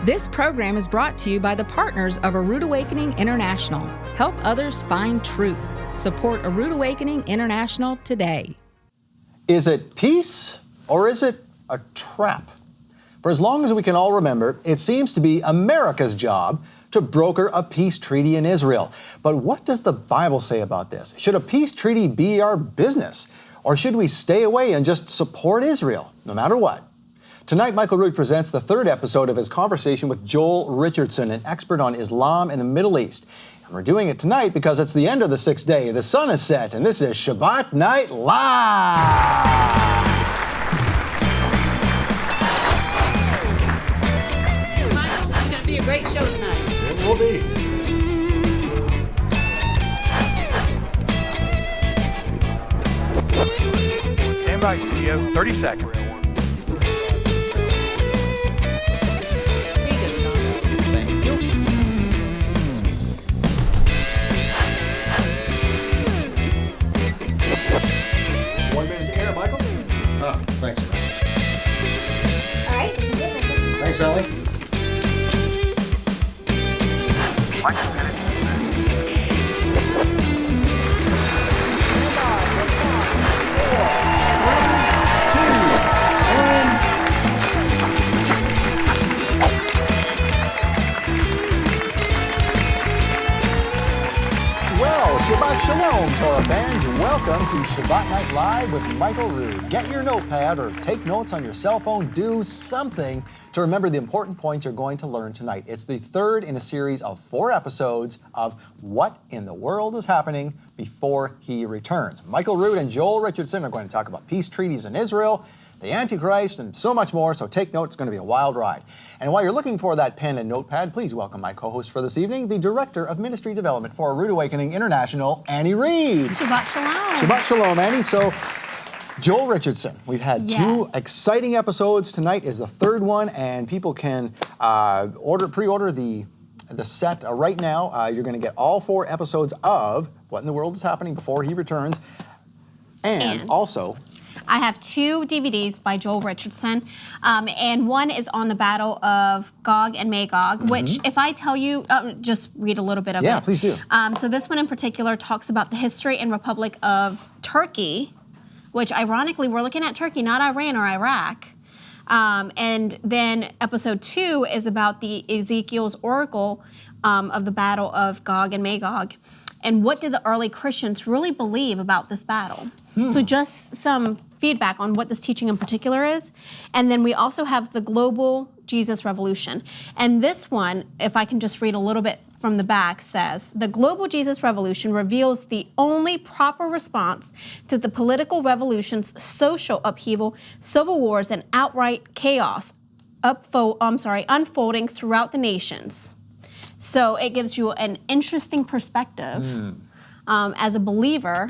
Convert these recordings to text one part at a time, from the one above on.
This program is brought to you by the partners of A Rood Awakening International. Help others find truth. Support A Rood Awakening International today. Is it peace or is it a trap? For as long as we can all remember, it seems to be America's job to broker a peace treaty in Israel. But what does the Bible say about this? Should a peace treaty be our business? Or should we stay away and just support Israel, no matter what? Tonight, Michael Rood presents the third episode of his conversation with Joel Richardson, an expert on Islam and the Middle East. And we're doing it tonight because it's the end of the sixth day. The sun is set, and this is Shabbat Night Live! Michael, it's going to be a great show tonight. It will be. Stand by, studio. 30 seconds. Thank you. One minute to air, Michael. Thanks. All right. Thanks, Ellie. Well, Shabbat Shalom, Torah fans. Welcome to Shabbat Night Live with Michael Rood. Get your notepad or take notes on your cell phone. Do something to remember the important points you're going to learn tonight. It's the third in a series of 4 episodes of What in the World is Happening Before He Returns. Michael Rood and Joel Richardson are going to talk about peace treaties in Israel, the Antichrist, and so much more, so take notes. It's going to be a wild ride. And while you're looking for that pen and notepad, please welcome my co-host for this evening, the Director of Ministry Development for Rood Awakening International, Annie Reed. Shabbat Shalom. Shabbat Shalom, Annie. So, Joel Richardson, we've had 2 Yes. exciting episodes. Tonight is the third one, and people can pre-order the set right now. You're going to get all 4 episodes of What in the World is Happening Before He Returns. And also, I have 2 DVDs by Joel Richardson, and one is on the battle of Gog and Magog, which if I tell you, just read a little bit of it. Yeah, please do. So this one in particular talks about the history and Republic of Turkey, which ironically, we're looking at Turkey, not Iran or Iraq. And then episode 2 is about the Ezekiel's oracle of the battle of Gog and Magog. And what did the early Christians really believe about this battle? So just some feedback on what this teaching in particular is. And then we also have the global Jesus revolution. And this one, if I can just read a little bit from the back, says, the global Jesus revolution reveals the only proper response to the political revolution's social upheaval, civil wars, and outright chaos unfolding throughout the nations. So it gives you an interesting perspective as a believer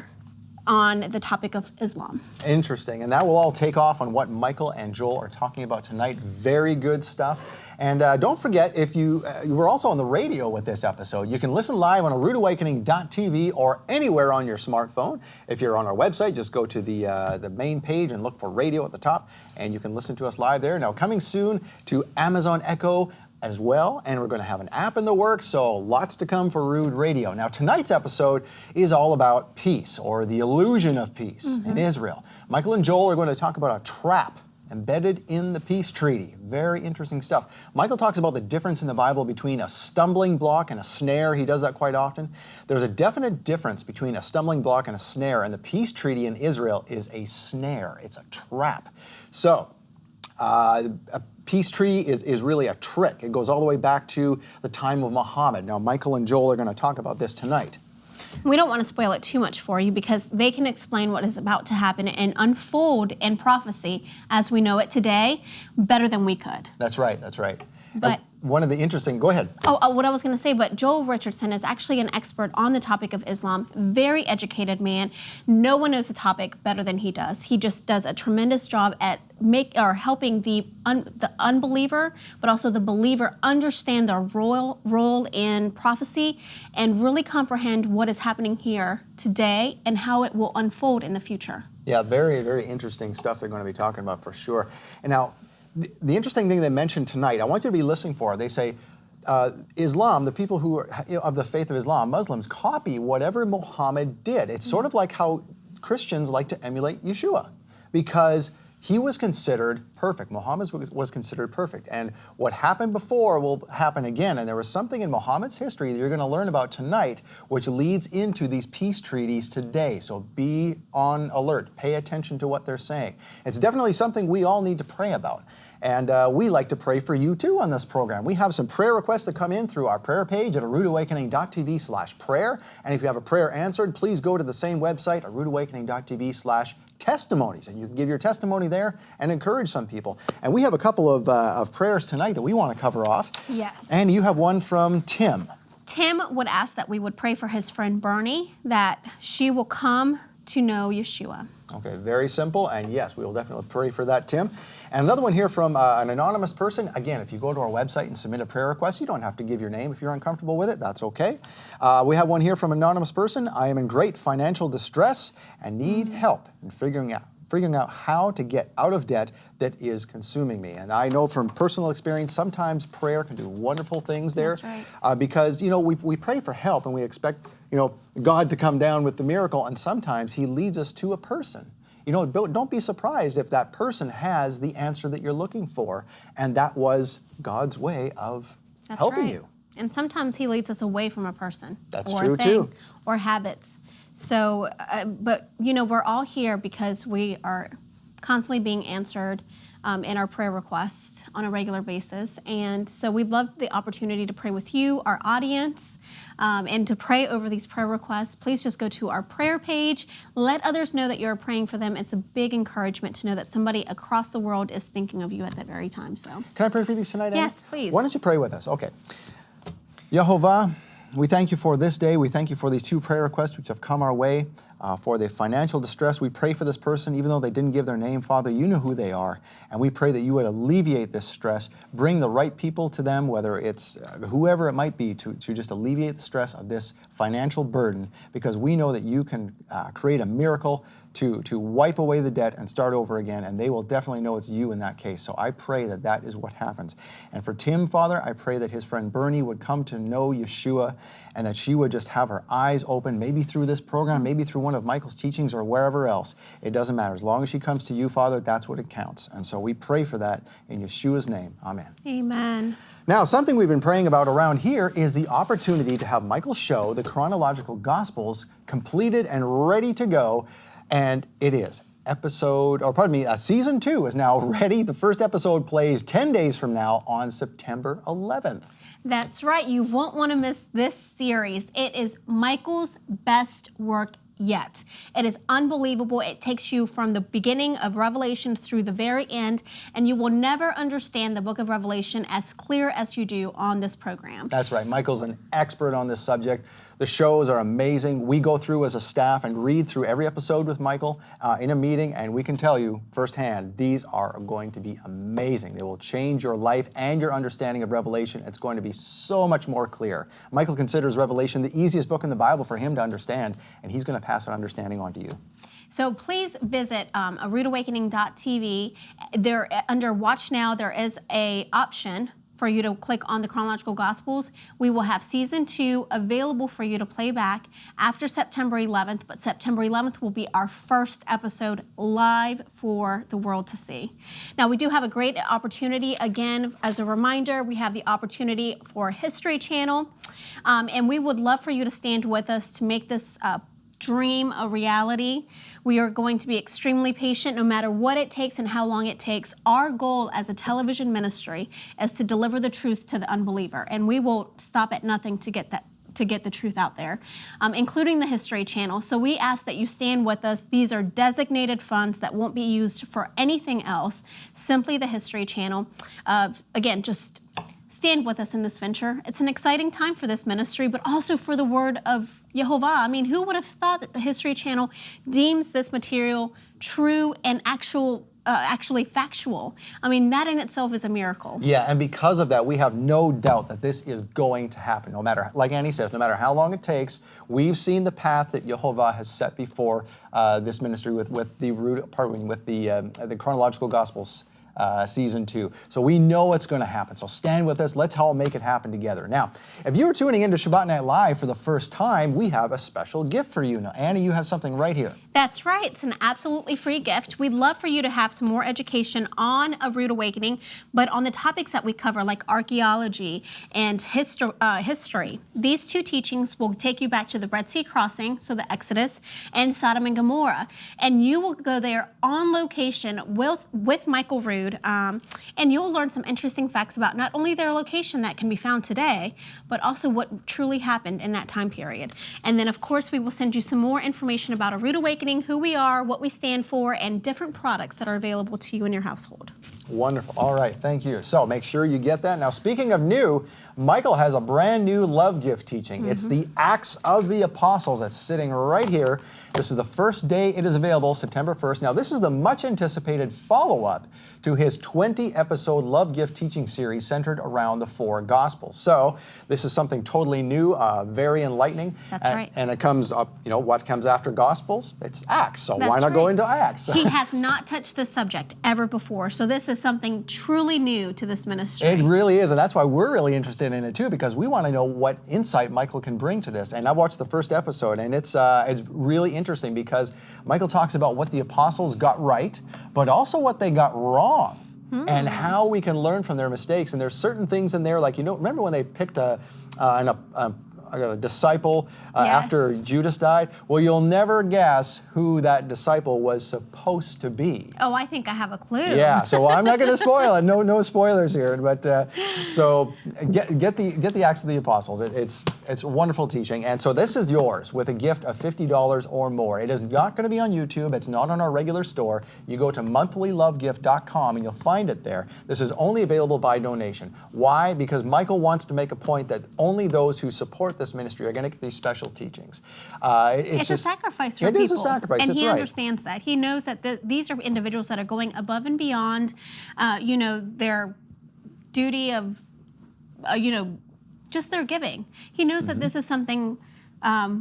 on the topic of Islam. interesting. And that will all take off on what Michael and Joel are talking about tonight. Very good stuff. And don't forget, if you were also on the radio with this episode, you can listen live on roodawakening.tv or anywhere on your smartphone. If you're on our website, just go to the main page and look for radio at the top, and you can listen to us live there. Now, coming soon to Amazon Echo as well, and we're going to have an app in the works, so lots to come for Rood Radio. Now, tonight's episode is all about peace, or the illusion of peace in Israel. Michael and Joel are going to talk about a trap embedded in the peace treaty. Very interesting stuff. Michael talks about the difference in the Bible between a stumbling block and a snare. He does that quite often. There's a definite difference between a stumbling block and a snare, and the peace treaty in Israel is a snare. It's a trap. So, a peace treaty is really a trick. It goes all the way back to the time of Muhammad. Now, Michael and Joel are going to talk about this tonight. We don't want to spoil it too much for you because they can explain what is about to happen and unfold in prophecy as we know it today better than we could. That's right, that's right. But one of the interesting, go ahead. What I was going to say, but Joel Richardson is actually an expert on the topic of Islam, very educated man. No one knows the topic better than he does. He just does a tremendous job at helping the unbeliever, but also the believer understand their role in prophecy and really comprehend what is happening here today and how it will unfold in the future. Yeah, very, very interesting stuff they're going to be talking about for sure. And now, The interesting thing they mentioned tonight, I want you to be listening for, they say, Islam, the people who are of the faith of Islam, Muslims, copy whatever Muhammad did. It's sort of like how Christians like to emulate Yeshua, because he was considered perfect. Muhammad was considered perfect. And what happened before will happen again. And there was something in Muhammad's history that you're going to learn about tonight, which leads into these peace treaties today. So be on alert. Pay attention to what they're saying. It's definitely something we all need to pray about. And we like to pray for you too on this program. We have some prayer requests that come in through our prayer page at roodawakening.tv/prayer. And if you have a prayer answered, please go to the same website, roodawakening.tv/testimonies. And you can give your testimony there and encourage some people. And we have a couple of prayers tonight that we want to cover off. Yes. And you have one from Tim. Tim would ask that we would pray for his friend Bernie, that she will come to know Yeshua. Okay, very simple, and yes, we will definitely pray for that, Tim. And another one here from an anonymous person. Again, if you go to our website and submit a prayer request, you don't have to give your name if you're uncomfortable with it. That's okay. We have one here from an anonymous person. I am in great financial distress and need help in figuring out how to get out of debt that is consuming me. And I know from personal experience, sometimes prayer can do wonderful things there. That's right. Because, we pray for help and we expect, God to come down with the miracle, and sometimes he leads us to a person. Don't be surprised if that person has the answer that you're looking for, and that was God's way of helping you. And sometimes he leads us away from a person. That's or true a thing, too. Or habits. So, but we're all here because we are constantly being answered in our prayer requests on a regular basis. And so we'd love the opportunity to pray with you, our audience, and to pray over these prayer requests. Please just go to our prayer page. Let others know that you're praying for them. It's a big encouragement to know that somebody across the world is thinking of you at that very time. So, can I pray for these tonight, Annie? Yes, please. Why don't you pray with us? Okay. Yehovah, we thank you for this day. We thank you for these two prayer requests which have come our way. For the financial distress, we pray for this person, even though they didn't give their name. Father, you know who they are, and we pray that you would alleviate this stress, bring the right people to them, whether it's whoever it might be, to just alleviate the stress of this financial burden, because we know that you can create a miracle to wipe away the debt and start over again, and they will definitely know it's you in that case. So I pray that that is what happens. And for Tim, Father, I pray that his friend Bernie would come to know Yeshua, and that she would just have her eyes open, maybe through this program, maybe through one of Michael's teachings or wherever else. It doesn't matter. As long as she comes to you, Father, that's what it counts. And so we pray for that in Yeshua's name. Amen. Amen. Now, something we've been praying about around here is the opportunity to have Michael's show, the Chronological Gospels, completed and ready to go. And it is. Season 2 is now ready. The first episode plays 10 days from now on September 11th. That's right. You won't want to miss this series. It is Michael's best work yet. It is unbelievable. It takes you from the beginning of Revelation through the very end, and you will never understand the book of Revelation as clear as you do on this program. That's right. Michael's an expert on this subject. The shows are amazing. We go through as a staff and read through every episode with Michael in a meeting, and we can tell you firsthand, these are going to be amazing. They will change your life and your understanding of Revelation. It's going to be so much more clear. Michael considers Revelation the easiest book in the Bible for him to understand, and he's going to pass that understanding on to you. So please visit roodawakening.tv. There, under Watch Now, there is an option for you to click on the Chronological Gospels. We will have Season 2 available for you to play back after September 11th, but September 11th will be our first episode live for the world to see. Now, we do have a great opportunity. Again, as a reminder, we have the opportunity for History Channel, and we would love for you to stand with us to make this dream a reality. We are going to be extremely patient no matter what it takes and how long it takes. Our goal as a television ministry is to deliver the truth to the unbeliever, and we will stop at nothing to get the truth out there, including the History Channel. So we ask that you stand with us. These are designated funds that won't be used for anything else, simply the History Channel. Again, just stand with us in this venture. It's an exciting time for this ministry, but also for the word of Yehovah. I mean, who would have thought that the History Channel deems this material true and actually factual? I mean, that in itself is a miracle. Yeah, and because of that, we have no doubt that this is going to happen. No matter, like Annie says, no matter how long it takes, we've seen the path that Yehovah has set before this ministry with the Rood, with the Chronological Gospels season 2. So we know it's going to happen. So stand with us. Let's all make it happen together. Now, if you are tuning into Shabbat Night Live for the first time, we have a special gift for you. Now, Annie, you have something right here. That's right. It's an absolutely free gift. We'd love for you to have some more education on a Rood Awakening, but on the topics that we cover, like archaeology and history. These 2 teachings will take you back to the Red Sea crossing, so the Exodus, and Sodom and Gomorrah. And you will go there on location with Michael Rood, and you'll learn some interesting facts about not only their location that can be found today, but also what truly happened in that time period. And then, of course, we will send you some more information about a Rood Awakening, who we are, what we stand for, and different products that are available to you in your household. Wonderful. All right, thank you. So make sure you get that. Now, speaking of new, Michael has a brand new love gift teaching. It's the Acts of the Apostles that's sitting right here. This is the first day it is available, September 1st. Now, this is the much anticipated follow-up to his 20-episode love gift teaching series centered around the 4 Gospels. So this is something totally new, very enlightening. That's right. And it comes up, what comes after Gospels? It's Acts. So That's why not go right. into Acts? He has not touched this subject ever before, so this is something truly new to this ministry. It really is, and that's why we're really interested in it too, because we want to know what insight Michael can bring to this. And I watched the first episode, and it's really interesting because Michael talks about what the apostles got right, but also what they got wrong, and how we can learn from their mistakes. And there's certain things in there, like remember when they picked a disciple after Judas died? Well, you'll never guess who that disciple was supposed to be. Oh, I think I have a clue. Yeah, so I'm not going to spoil it. No spoilers here. But so get the Acts of the Apostles. It's wonderful teaching, and so this is yours with a gift of $50 or more. It is not going to be on YouTube. It's not on our regular store. You go to monthlylovegift.com and you'll find it there. This is only available by donation. Why? Because Michael wants to make a point that only those who support this ministry are going to get these special teachings. It's a sacrifice for people. It is a sacrifice. And that's he right. understands that. He knows that these are individuals that are going above and beyond, their duty of, just their giving. He knows that this is something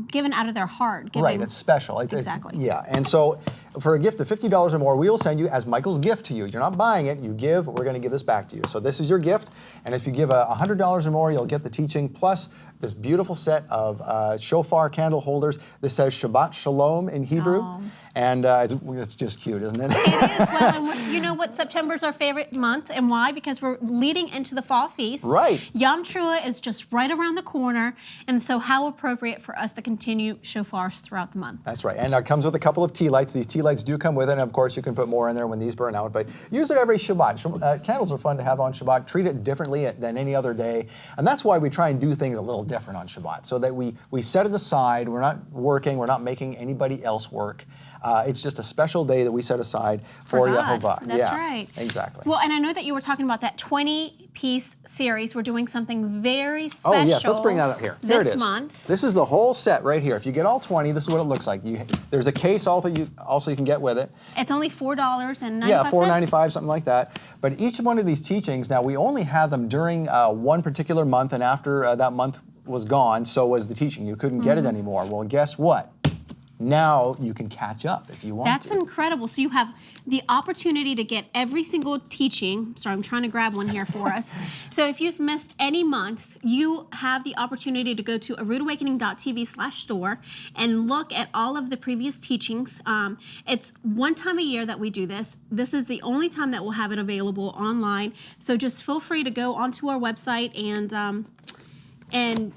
given out of their heart. Right, it's special. Exactly. Yeah, and so for a gift of $50 or more, we will send you as Michael's gift to you. You're not buying it, you give, we're going to give this back to you. So this is your gift, and if you give $100 or more, you'll get the teaching, plus this beautiful set of shofar candle holders. This says Shabbat Shalom in Hebrew, and it's just cute, isn't it? It is. Well, and you know what? September's our favorite month, and why? Because we're leading into the fall feast. Right. Yom Teruah is just right around the corner, and so how appropriate for us to continue shofars throughout the month. That's right, and it comes with a couple of tea lights. These tea lights do come with it, and of course you can put more in there when these burn out, but use it every Shabbat. Candles are fun to have on Shabbat. Treat it differently than any other day, and that's why we try and do things a little different on Shabbat, so that we set it aside. We're not working, we're not making anybody else work. It's just a special day that we set aside for God. Yehovah. That's right. Exactly. Well, and I know that you were talking about that 20-piece series. We're doing something very special. Oh, yes, let's bring that up here. Here it is. This month. This is the whole set right here. If you get all 20, this is what it looks like. There's a case also you can get with it. It's only $4.95. Yeah, $4.95, something like that. But each one of these teachings, now we only had them during one particular month, and after that month was gone, so was the teaching. You couldn't get it anymore. Well, guess what? Now you can catch up if you want That's to. incredible. So you have the opportunity to get every single teaching. Sorry, I'm trying to grab one here for us. So if you've missed any month, you have the opportunity to go to roodawakening.tv/store and look at all of the previous teachings. It's one time a year that we do this. This is the only time that we'll have it available online. So just feel free to go onto our website and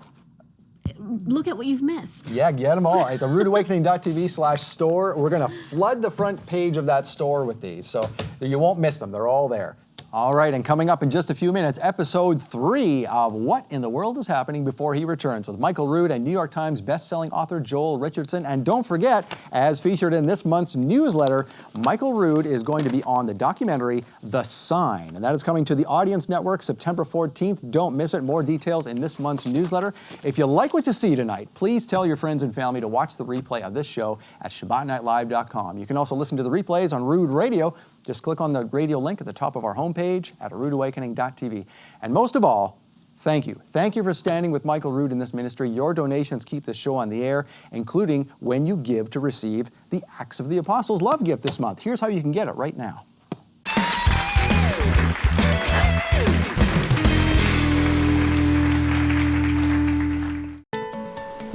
look at what you've missed. Yeah, get them all. It's a roodawakening.tv/store. We're going to flood the front page of that store with these, so you won't miss them. They're all there. All right, and coming up in just a few minutes, episode 3 of What in the World is Happening Before He Returns with Michael Rood and New York Times bestselling author Joel Richardson. And don't forget, as featured in this month's newsletter, Michael Rood is going to be on the documentary The Sign. And that is coming to the Audience Network September 14th. Don't miss it. More details in this month's newsletter. If you like what you see tonight, please tell your friends and family to watch the replay of this show at ShabbatNightLive.com. You can also listen to the replays on Rood Radio. Just click on the radio link at the top of our homepage at roodawakening.tv. And most of all, thank you. Thank you for standing with Michael Rood in this ministry. Your donations keep this show on the air, including when you give to receive the Acts of the Apostles love gift this month. Here's how you can get it right now.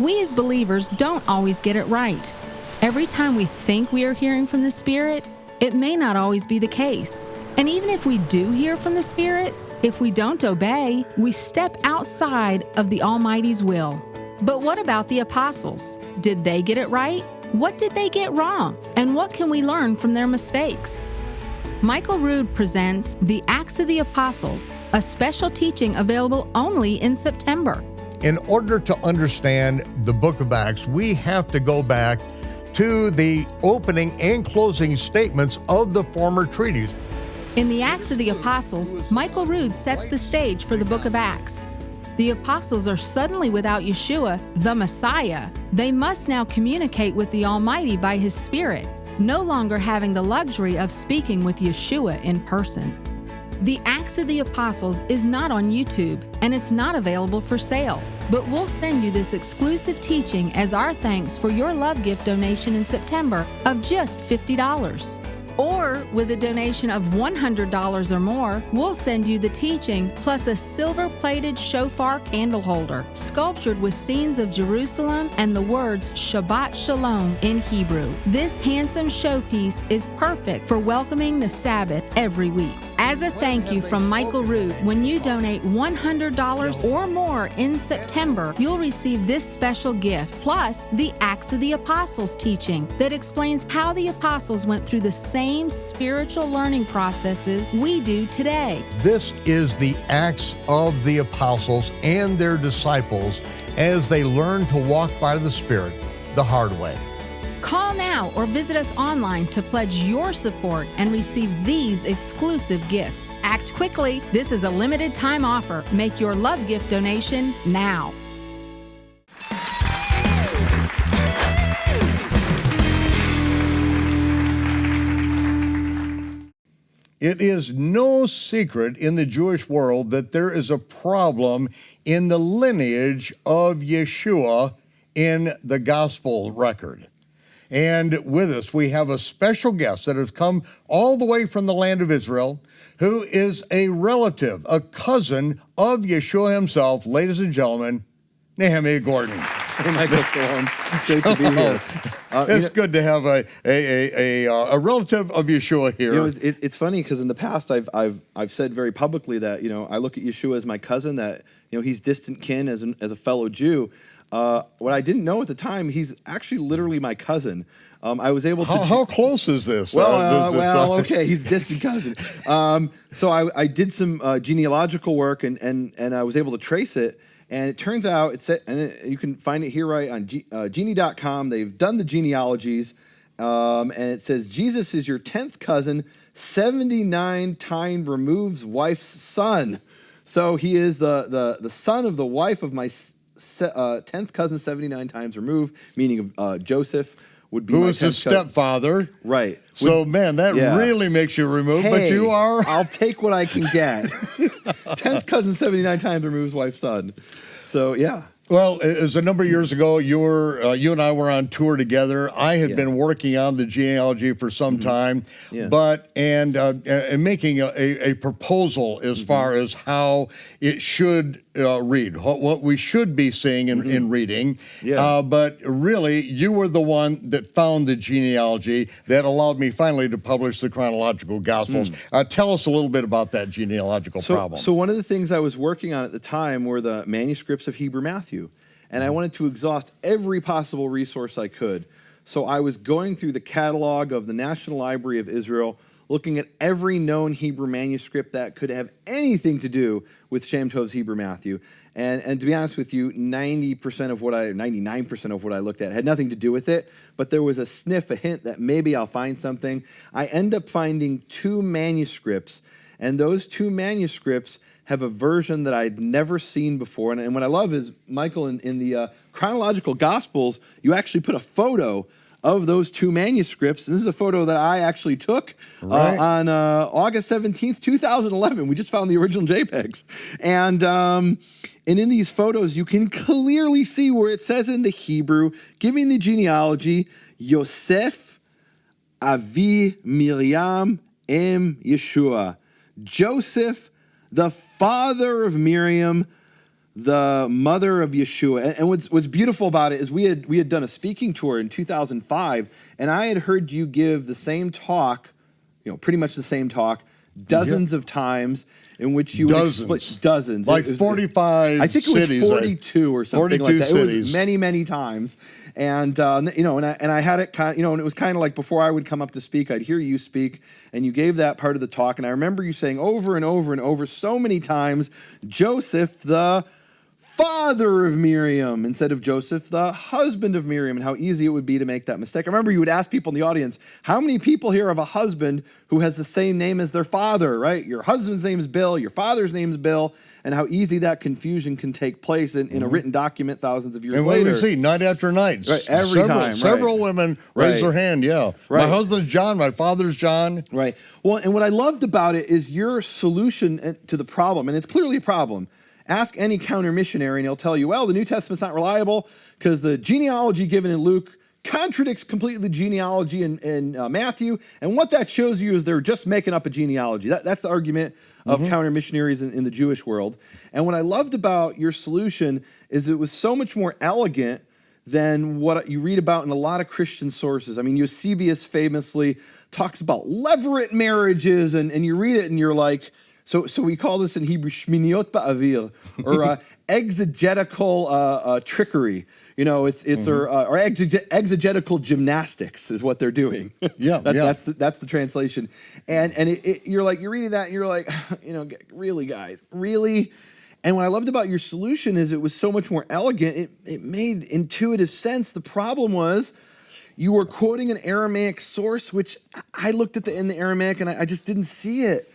We as believers don't always get it right. Every time we think we are hearing from the Spirit, it may not always be the case. And even if we do hear from the Spirit, if we don't obey, we step outside of the Almighty's will. But what about the apostles? Did they get it right? What did they get wrong? And what can we learn from their mistakes? Michael Rood presents The Acts of the Apostles, a special teaching available only in September. In order to understand the book of Acts, we have to go back to the opening and closing statements of the former treaties. In the Acts of the Apostles, Michael Rood sets the stage for the book of Acts. The apostles are suddenly without Yeshua, the Messiah. They must now communicate with the Almighty by His Spirit, no longer having the luxury of speaking with Yeshua in person. The Acts of the Apostles is not on YouTube, and it's not available for sale. But we'll send you this exclusive teaching as our thanks for your love gift donation in September of just $50. Or with a donation of $100 or more, we'll send you the teaching plus a silver-plated shofar candle holder sculptured with scenes of Jerusalem and the words Shabbat Shalom in Hebrew. This handsome showpiece is perfect for welcoming the Sabbath every week. As a thank you from Michael Rood, when you donate $100 or more in September, you'll receive this special gift, plus the Acts of the Apostles teaching that explains how the apostles went through the same spiritual learning processes we do today. This is the Acts of the Apostles and their disciples as they learn to walk by the Spirit the hard way. Call now or visit us online to pledge your support and receive these exclusive gifts. Act quickly. This is a limited time offer. Make your love gift donation now. It is no secret in the Jewish world that there is a problem in the lineage of Yeshua in the gospel record. And with us, we have a special guest that has come all the way from the land of Israel, who is a relative, a cousin of Yeshua himself, ladies and gentlemen, Nehemiah Gordon. Hey, Michael, Shalom. It's great to be here. It's good to have a relative of Yeshua here. You know, it's funny because in the past I've said very publicly that I look at Yeshua as my cousin, that he's distant kin as a fellow Jew. What I didn't know at the time, he's actually literally my cousin. I was able to. How close is this? Okay, he's a distant cousin. So I did some genealogical work and I was able to trace it. And it turns out, you can find it here right on genie.com. They've done the genealogies, and it says, Jesus is your 10th cousin, 79 time removes wife's son. So he is the son of the wife of my 10th cousin, 79 times removed, meaning Joseph would be who my is his 10th cousin. stepfather. Right. So, man, that really makes you removed, but you are... I'll take what I can get. 10th cousin, 79 times removes wife's son. So, yeah. Well, it was a number of years ago. You and I were on tour together. I had been working on the genealogy for some time, but making a proposal as far as how it should read, what we should be seeing in reading. But really, you were the one that found the genealogy that allowed me finally to publish the chronological Gospels. Tell us a little bit about that genealogical problem. So one of the things I was working on at the time were the manuscripts of Hebrew Matthew. And I wanted to exhaust every possible resource I could. So I was going through the catalog of the National Library of Israel, looking at every known Hebrew manuscript that could have anything to do with Shem Tov's Hebrew Matthew. And to be honest with you, 99% of what I looked at had nothing to do with it, but there was a sniff, a hint that maybe I'll find something. I end up finding 2 manuscripts, and those 2 manuscripts have a version that I'd never seen before. And what I love is, Michael, in the chronological Gospels, you actually put a photo of those 2 manuscripts. And this is a photo that I actually took on August 17th, 2011. We just found the original JPEGs. And in these photos, you can clearly see where it says in the Hebrew, giving the genealogy, Yosef, Avi, Miriam, Yeshua. Joseph, the father of Miriam, the mother of Yeshua. And what's beautiful about it is we had done a speaking tour in 2005, and I had heard you give the same talk, pretty much the same talk, dozens of times, in which you would explain dozens, like 45. I think it was cities, 42 or something 42 like that. cities. It was many times, and and I had it kind of, and it was kind of like before I would come up to speak, I'd hear you speak, and you gave that part of the talk, and I remember you saying over and over and over so many times, Joseph the father of Miriam instead of Joseph, the husband of Miriam, and how easy it would be to make that mistake. I remember you would ask people in the audience, how many people here have a husband who has the same name as their father, right? Your husband's name is Bill, your father's name is Bill, and how easy that confusion can take place in a written document thousands of years later. And what do we see? Night after night. Right, several women raise their hand, Right. My husband's John, my father's John. Right. Well, and what I loved about it is your solution to the problem, and it's clearly a problem. Ask any counter missionary and he'll tell you, well, the New Testament's not reliable because the genealogy given in Luke contradicts completely the genealogy in Matthew. And what that shows you is they're just making up a genealogy. That's the argument of counter missionaries in the Jewish world. And what I loved about your solution is it was so much more elegant than what you read about in a lot of Christian sources. I mean, Eusebius famously talks about levirate marriages, and you read it and you're like, so we call this in Hebrew shminiot ba'avir, or exegetical trickery. Or exegetical gymnastics is what they're doing. That's the translation. And you're reading that and you're like, really, guys, really. And what I loved about your solution is it was so much more elegant. It made intuitive sense. The problem was you were quoting an Aramaic source, which I looked at in the Aramaic and I just didn't see it.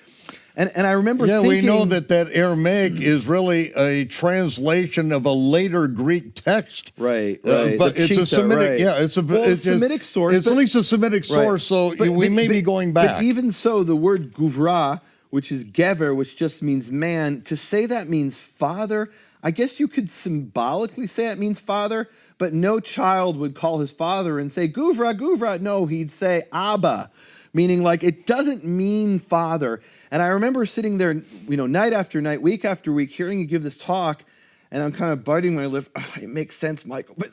And I remember thinking... we know that Aramaic is really a translation of a later Greek text. Right. But it's a Semitic, it's a Semitic source. It's at least a Semitic source, so we may be going back. But even so, the word guvra, which is gever, which just means man, to say that means father, I guess you could symbolically say it means father, but no child would call his father and say, guvra, guvra. No, he'd say Abba, meaning like it doesn't mean father. And I remember sitting there, night after night, week after week, hearing you give this talk, and I'm kind of biting my lip. Oh, it makes sense, Michael, but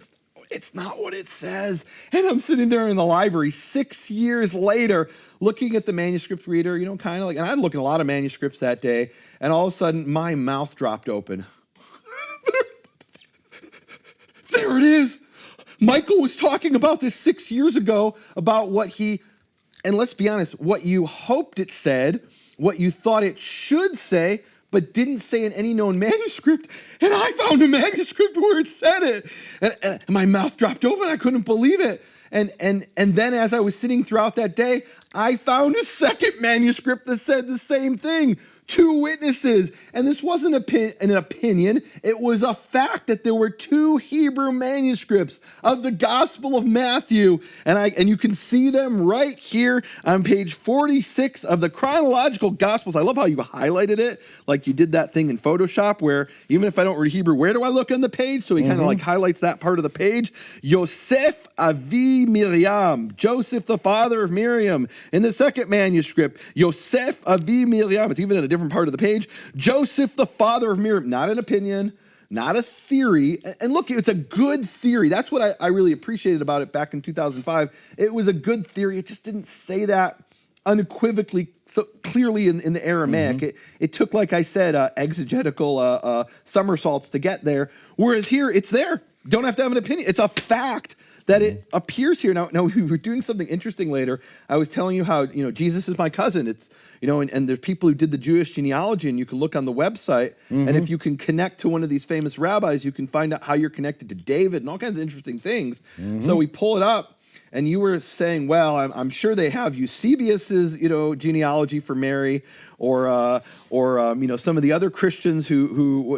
it's not what it says. And I'm sitting there in the library 6 years later, looking at the manuscript reader, kind of like, and I'd look at a lot of manuscripts that day, and all of a sudden, my mouth dropped open. There it is. Michael was talking about this 6 years ago, about and let's be honest, what you hoped it said, what you thought it should say, but didn't say in any known manuscript. And I found a manuscript where it said it. And my mouth dropped open. I couldn't believe it. And then as I was sitting throughout that day, I found a second manuscript that said the same thing. 2 witnesses. And this wasn't an opinion. It was a fact that there were 2 Hebrew manuscripts of the Gospel of Matthew. And you can see them right here on page 46 of the chronological Gospels. I love how you highlighted it, like you did that thing in Photoshop where even if I don't read Hebrew, where do I look on the page? So he kind of like highlights that part of the page. Yosef Avi Miriam, Joseph the father of Miriam. In the second manuscript, Yosef Avi Miriam, it's even in a different part of the page, Joseph the father of Miriam, not an opinion, not a theory. And look, it's a good theory. That's what I really appreciated about it back in 2005. It was a good theory. It just didn't say that unequivocally, so clearly in the Aramaic. It took, like I said, exegetical somersaults to get there. Whereas here, it's there. Don't have to have an opinion. It's a fact that it appears here. Now we were doing something interesting later. I was telling you how, Jesus is my cousin. It's, and there's people who did the Jewish genealogy, and you can look on the website, and if you can connect to one of these famous rabbis, you can find out how you're connected to David and all kinds of interesting things. So we pull it up, and you were saying, well, I'm sure they have Eusebius's, genealogy for Mary, or some of the other Christians who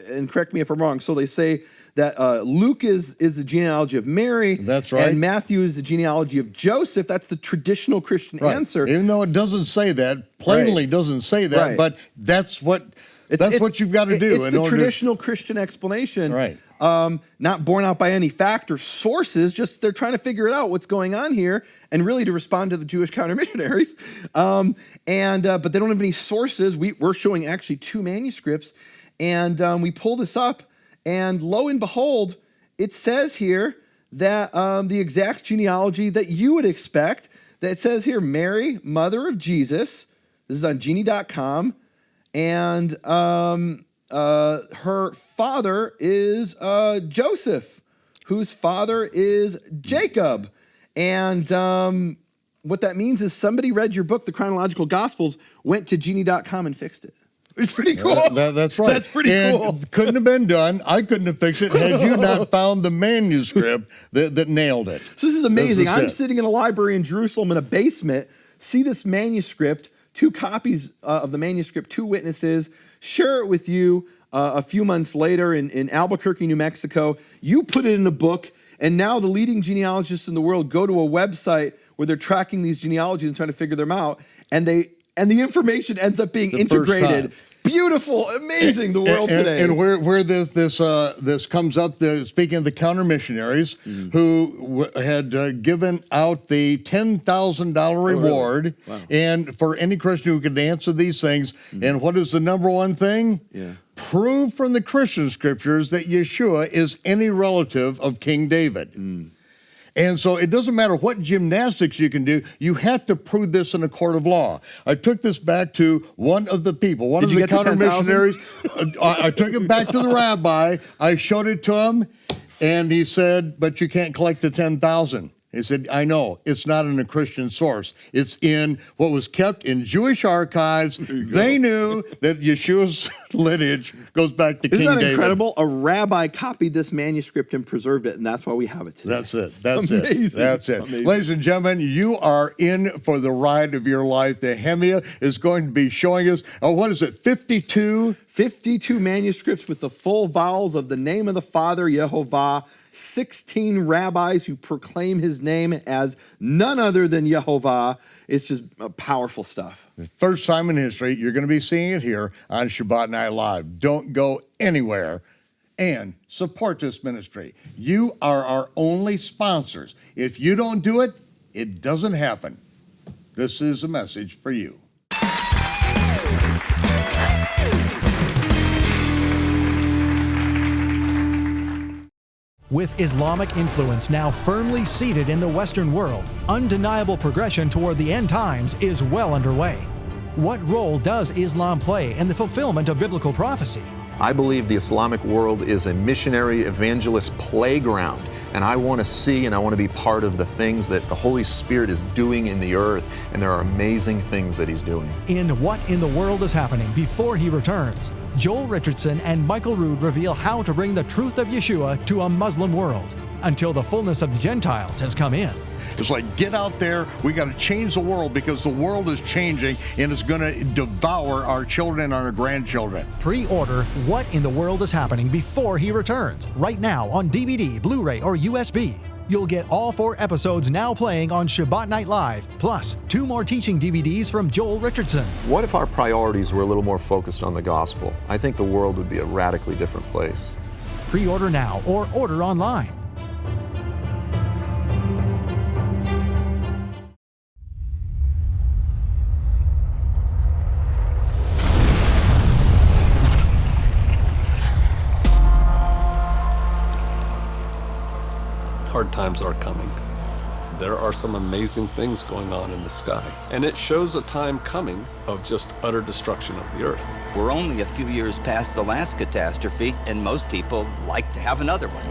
and correct me if I'm wrong. So they say that Luke is the genealogy of Mary. That's right. And Matthew is the genealogy of Joseph. That's the traditional Christian answer. Even though it doesn't say that, plainly doesn't say that, but that's what you've got to do. It's the traditional Christian explanation. Right. Not borne out by any fact or sources, just they're trying to figure it out what's going on here, and really to respond to the Jewish counter-missionaries. But they don't have any sources. We're showing actually 2 manuscripts. And we pull this up, and lo and behold, it says here that the exact genealogy that you would expect, that it says here, Mary, mother of Jesus. This is on genie.com. And her father is Joseph, whose father is Jacob. And what that means is somebody read your book, The Chronological Gospels, went to genie.com and fixed it. It's pretty cool. That's right. That's pretty cool. Couldn't have been done. I couldn't have fixed it had you not found the manuscript that nailed it. So this is amazing. This is I'm it. sitting in a library in Jerusalem in a basement, see this manuscript, 2 copies of the manuscript, 2 witnesses, share it with you a few months later in Albuquerque, New Mexico. You put it in a book, and now the leading genealogists in the world go to a website where they're tracking these genealogies and trying to figure them out, and the information ends up being integrated. Beautiful, amazing, the world today. And where this comes up, speaking of the counter missionaries who had given out the $10,000 reward, really? Wow. and for any Christian who could answer these things, and what is the number one thing? Yeah. Prove from the Christian scriptures that Yeshua is any relative of King David. And so it doesn't matter what gymnastics you can do, you have to prove this in a court of law. I took this back to one of the people, one of the counter missionaries. I took it back to the rabbi. I showed it to him, and he said, "But you can't collect the 10,000." He said, "I know, it's not in a Christian source. It's in what was kept in Jewish archives." They knew that Yeshua's lineage goes back to King David. Isn't that incredible? A rabbi copied this manuscript and preserved it, and that's why we have it today. That's it. That's Amazing. it. That's it. Amazing. Ladies and gentlemen, you are in for the ride of your life. Nehemiah is going to be showing us, what is it, 52? 52 manuscripts with the full vowels of the name of the Father, Yehovah. 16 rabbis who proclaim his name as none other than Yehovah. It's just powerful stuff. First time in history, you're going to be seeing it here on Shabbat Night Live. Don't go anywhere and support this ministry. You are our only sponsors. If you don't do it, it doesn't happen. This is a message for you. With Islamic influence now firmly seated in the Western world, undeniable progression toward the end times is well underway. What role does Islam play in the fulfillment of biblical prophecy? I believe the Islamic world is a missionary evangelist playground, and I want to see and I want to be part of the things that the Holy Spirit is doing in the earth, and there are amazing things that He's doing. In What in the World is Happening Before He Returns, Joel Richardson and Michael Rood reveal how to bring the truth of Yeshua to a Muslim world until the fullness of the Gentiles has come in. It's like, get out there, we got to change the world because the world is changing and it's going to devour our children and our grandchildren. Pre-order What in the World is Happening Before He Returns right now on DVD, Blu-ray, or USB. You'll get all 4 episodes now playing on Shabbat Night Live, plus 2 more teaching DVDs from Joel Richardson. What if our priorities were a little more focused on the gospel? I think the world would be a radically different place. Pre-order now or order online. Hard times are coming. There are some amazing things going on in the sky, and it shows a time coming of just utter destruction of the earth. We're only a few years past the last catastrophe, and most people like to have another one.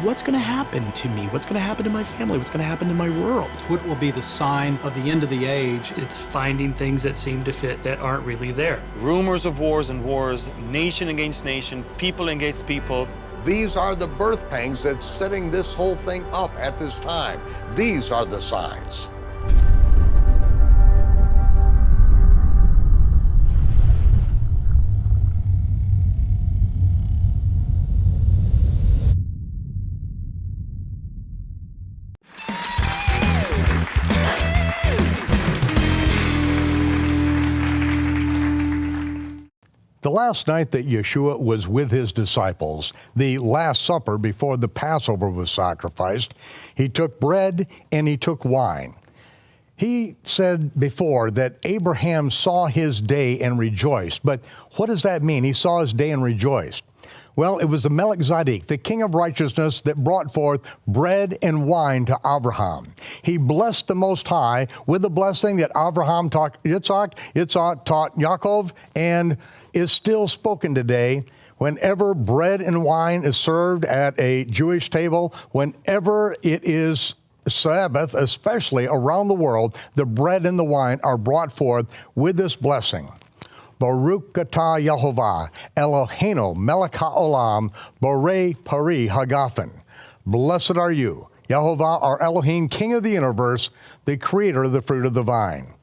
What's going to happen to me? What's going to happen to my family? What's going to happen to my world? What will be the sign of the end of the age? It's finding things that seem to fit that aren't really there. Rumors of wars and wars, nation against nation, people against people. These are the birth pangs that's setting this whole thing up at this time. These are the signs. The last night that Yeshua was with his disciples, the Last Supper before the Passover was sacrificed, he took bread and he took wine. He said before that Abraham saw his day and rejoiced. But what does that mean? He saw his day and rejoiced. Well, it was the Melchizedek, the king of righteousness, that brought forth bread and wine to Abraham. He blessed the Most High with the blessing that Abraham taught Yitzhak, Yitzhak taught Yaakov, and is still spoken today. Whenever bread and wine is served at a Jewish table, whenever it is Sabbath, especially around the world, the bread and the wine are brought forth with this blessing. Baruch atah Yehovah, Eloheinu melech haolam, borei pari hagafen. Blessed are you, Yehovah, our Elohim, King of the universe, the creator of the fruit of the vine.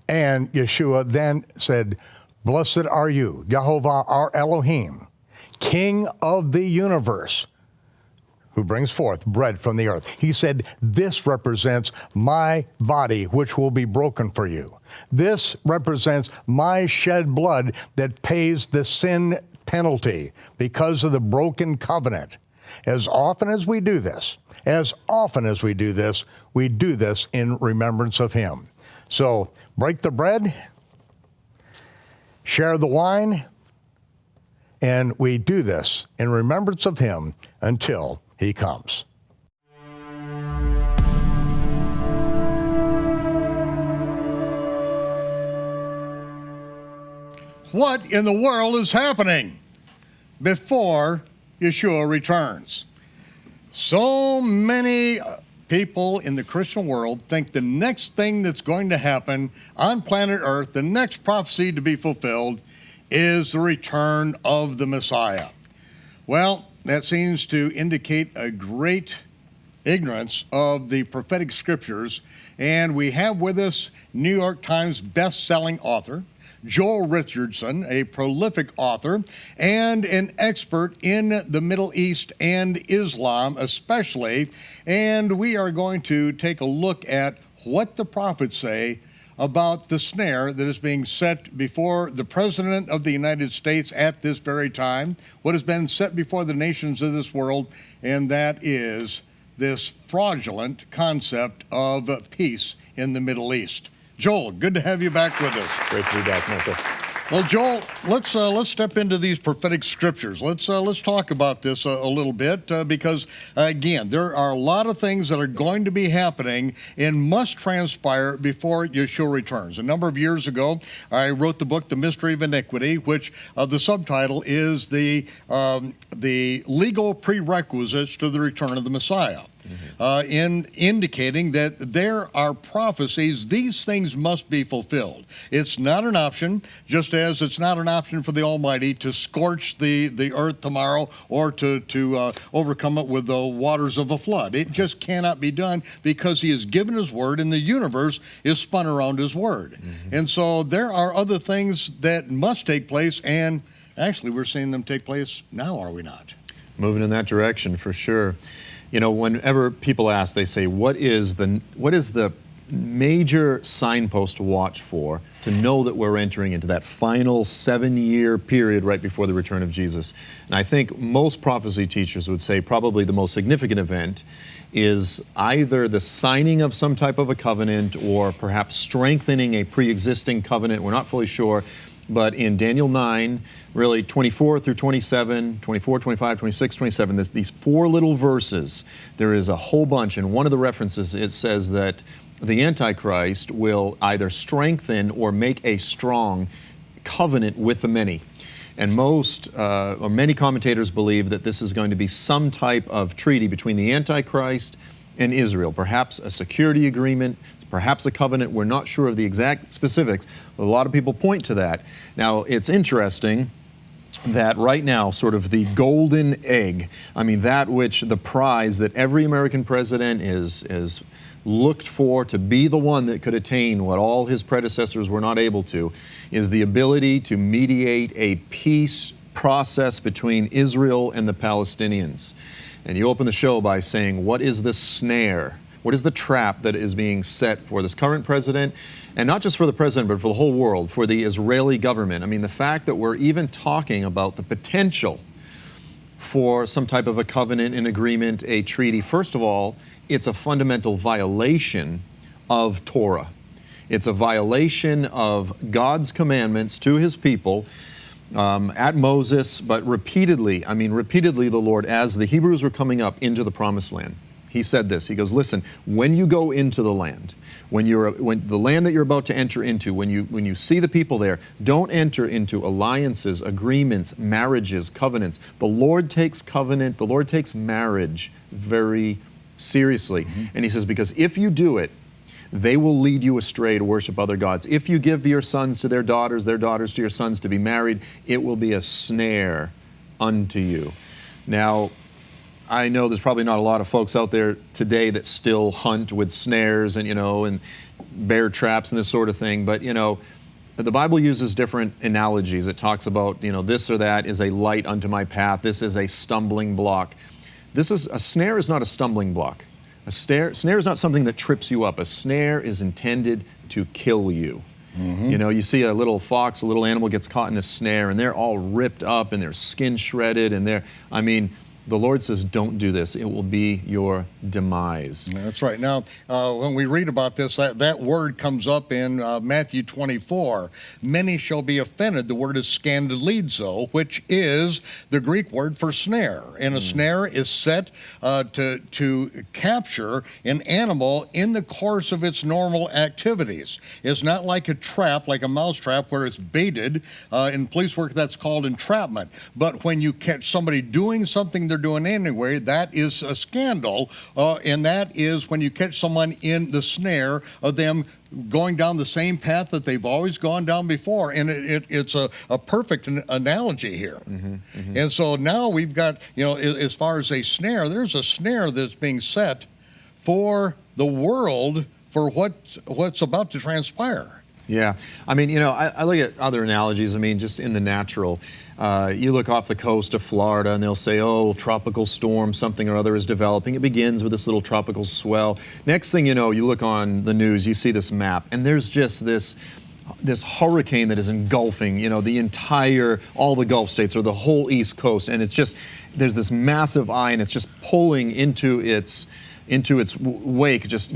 And Yeshua then said, Blessed are you, Yehovah, our Elohim, King of the universe, who brings forth bread from the earth. He said, this represents my body, which will be broken for you. This represents my shed blood that pays the sin penalty because of the broken covenant. As often as we do this, we do this in remembrance of him. So break the bread, share the wine, and we do this in remembrance of him until he comes. What in the world is happening before Yeshua returns? So many people in the Christian world think the next thing that's going to happen on planet Earth, the next prophecy to be fulfilled, is the return of the Messiah. Well, that seems to indicate a great ignorance of the prophetic scriptures. And we have with us New York Times best-selling author, Joel Richardson, a prolific author and an expert in the Middle East and Islam especially. And we are going to take a look at what the prophets say about the snare that is being set before the President of the United States at this very time, what has been set before the nations of this world, and that is this fraudulent concept of peace in the Middle East. Joel, good to have you back with us. Great to be back, Michael. Well, Joel, let's step into these prophetic scriptures. Let's talk about this a little bit because, again, there are a lot of things that are going to be happening and must transpire before Yeshua returns. A number of years ago, I wrote the book, The Mystery of Iniquity, which the subtitle is the legal prerequisites to the return of the Messiah. In indicating that there are prophecies, these things must be fulfilled. It's not an option, just as it's not an option for the Almighty to scorch the earth tomorrow or to overcome it with the waters of a flood. It just cannot be done because he has given his word and the universe is spun around his word. And so there are other things that must take place, and actually we're seeing them take place now, are we not? Moving in that direction for sure. You know, whenever people ask, they say, what is the major signpost to watch for to know that we're entering into that final 7-year period right before the return of Jesus? And I think most prophecy teachers would say probably the most significant event is either the signing of some type of a covenant or perhaps strengthening a pre-existing covenant. We're not fully sure. But in Daniel 9, really 24 through 27, 24, 25, 26, 27, these 4 little verses, there is a whole bunch. And one of the references, it says that the Antichrist will either strengthen or make a strong covenant with the many. And many commentators believe that this is going to be some type of treaty between the Antichrist and Israel, perhaps a security agreement, perhaps a covenant. We're not sure of the exact specifics, but a lot of people point to that. Now, it's interesting that right now, sort of the golden egg, I mean, that which the prize that every American president is looked for to be the one that could attain what all his predecessors were not able to, is the ability to mediate a peace process between Israel and the Palestinians. And you open the show by saying, what is the snare? What is the trap that is being set for this current president, and not just for the president, but for the whole world, for the Israeli government? I mean, the fact that we're even talking about the potential for some type of a covenant, an agreement, a treaty, first of all, it's a fundamental violation of Torah. It's a violation of God's commandments to his people at Moses, but repeatedly, repeatedly the Lord, as the Hebrews were coming up into the promised land, he said this. He goes, listen, when you go into the land, when the land that you're about to enter into, when you see the people there, don't enter into alliances, agreements, marriages, covenants. The Lord takes covenant, the Lord takes marriage very seriously. And he says, because if you do it, they will lead you astray to worship other gods. If you give your sons to their daughters to your sons to be married, it will be a snare unto you. Now, I know there's probably not a lot of folks out there today that still hunt with snares and, and bear traps and this sort of thing, but, the Bible uses different analogies. It talks about, this or that is a light unto my path. This is a stumbling block. A snare is not a stumbling block. A snare is not something that trips you up. A snare is intended to kill you. You see a little fox, a little animal gets caught in a snare, and they're all ripped up, and their skin shredded, and the Lord says, don't do this. It will be your demise. That's right. Now, when we read about this, that word comes up in Matthew 24. Many shall be offended. The word is scandalizo, which is the Greek word for snare. And a snare is set to capture an animal in the course of its normal activities. It's not like a trap, like a mouse trap, where it's baited. In police work, that's called entrapment. But when you catch somebody doing something they're doing anyway, that is a scandal, and that is when you catch someone in the snare of them going down the same path that they've always gone down before, and it's a perfect analogy here. And so now we've got, as far as a snare, there's a snare that's being set for the world for what's about to transpire. Yeah. I look at other analogies, just in the natural. You look off the coast of Florida and they'll say, oh, tropical storm, something or other is developing. It begins with this little tropical swell. Next thing you know, you look on the news, you see this map, and there's just this hurricane that is engulfing, all the Gulf states or the whole East Coast. And it's just, there's this massive eye, and it's just pulling into its wake, just,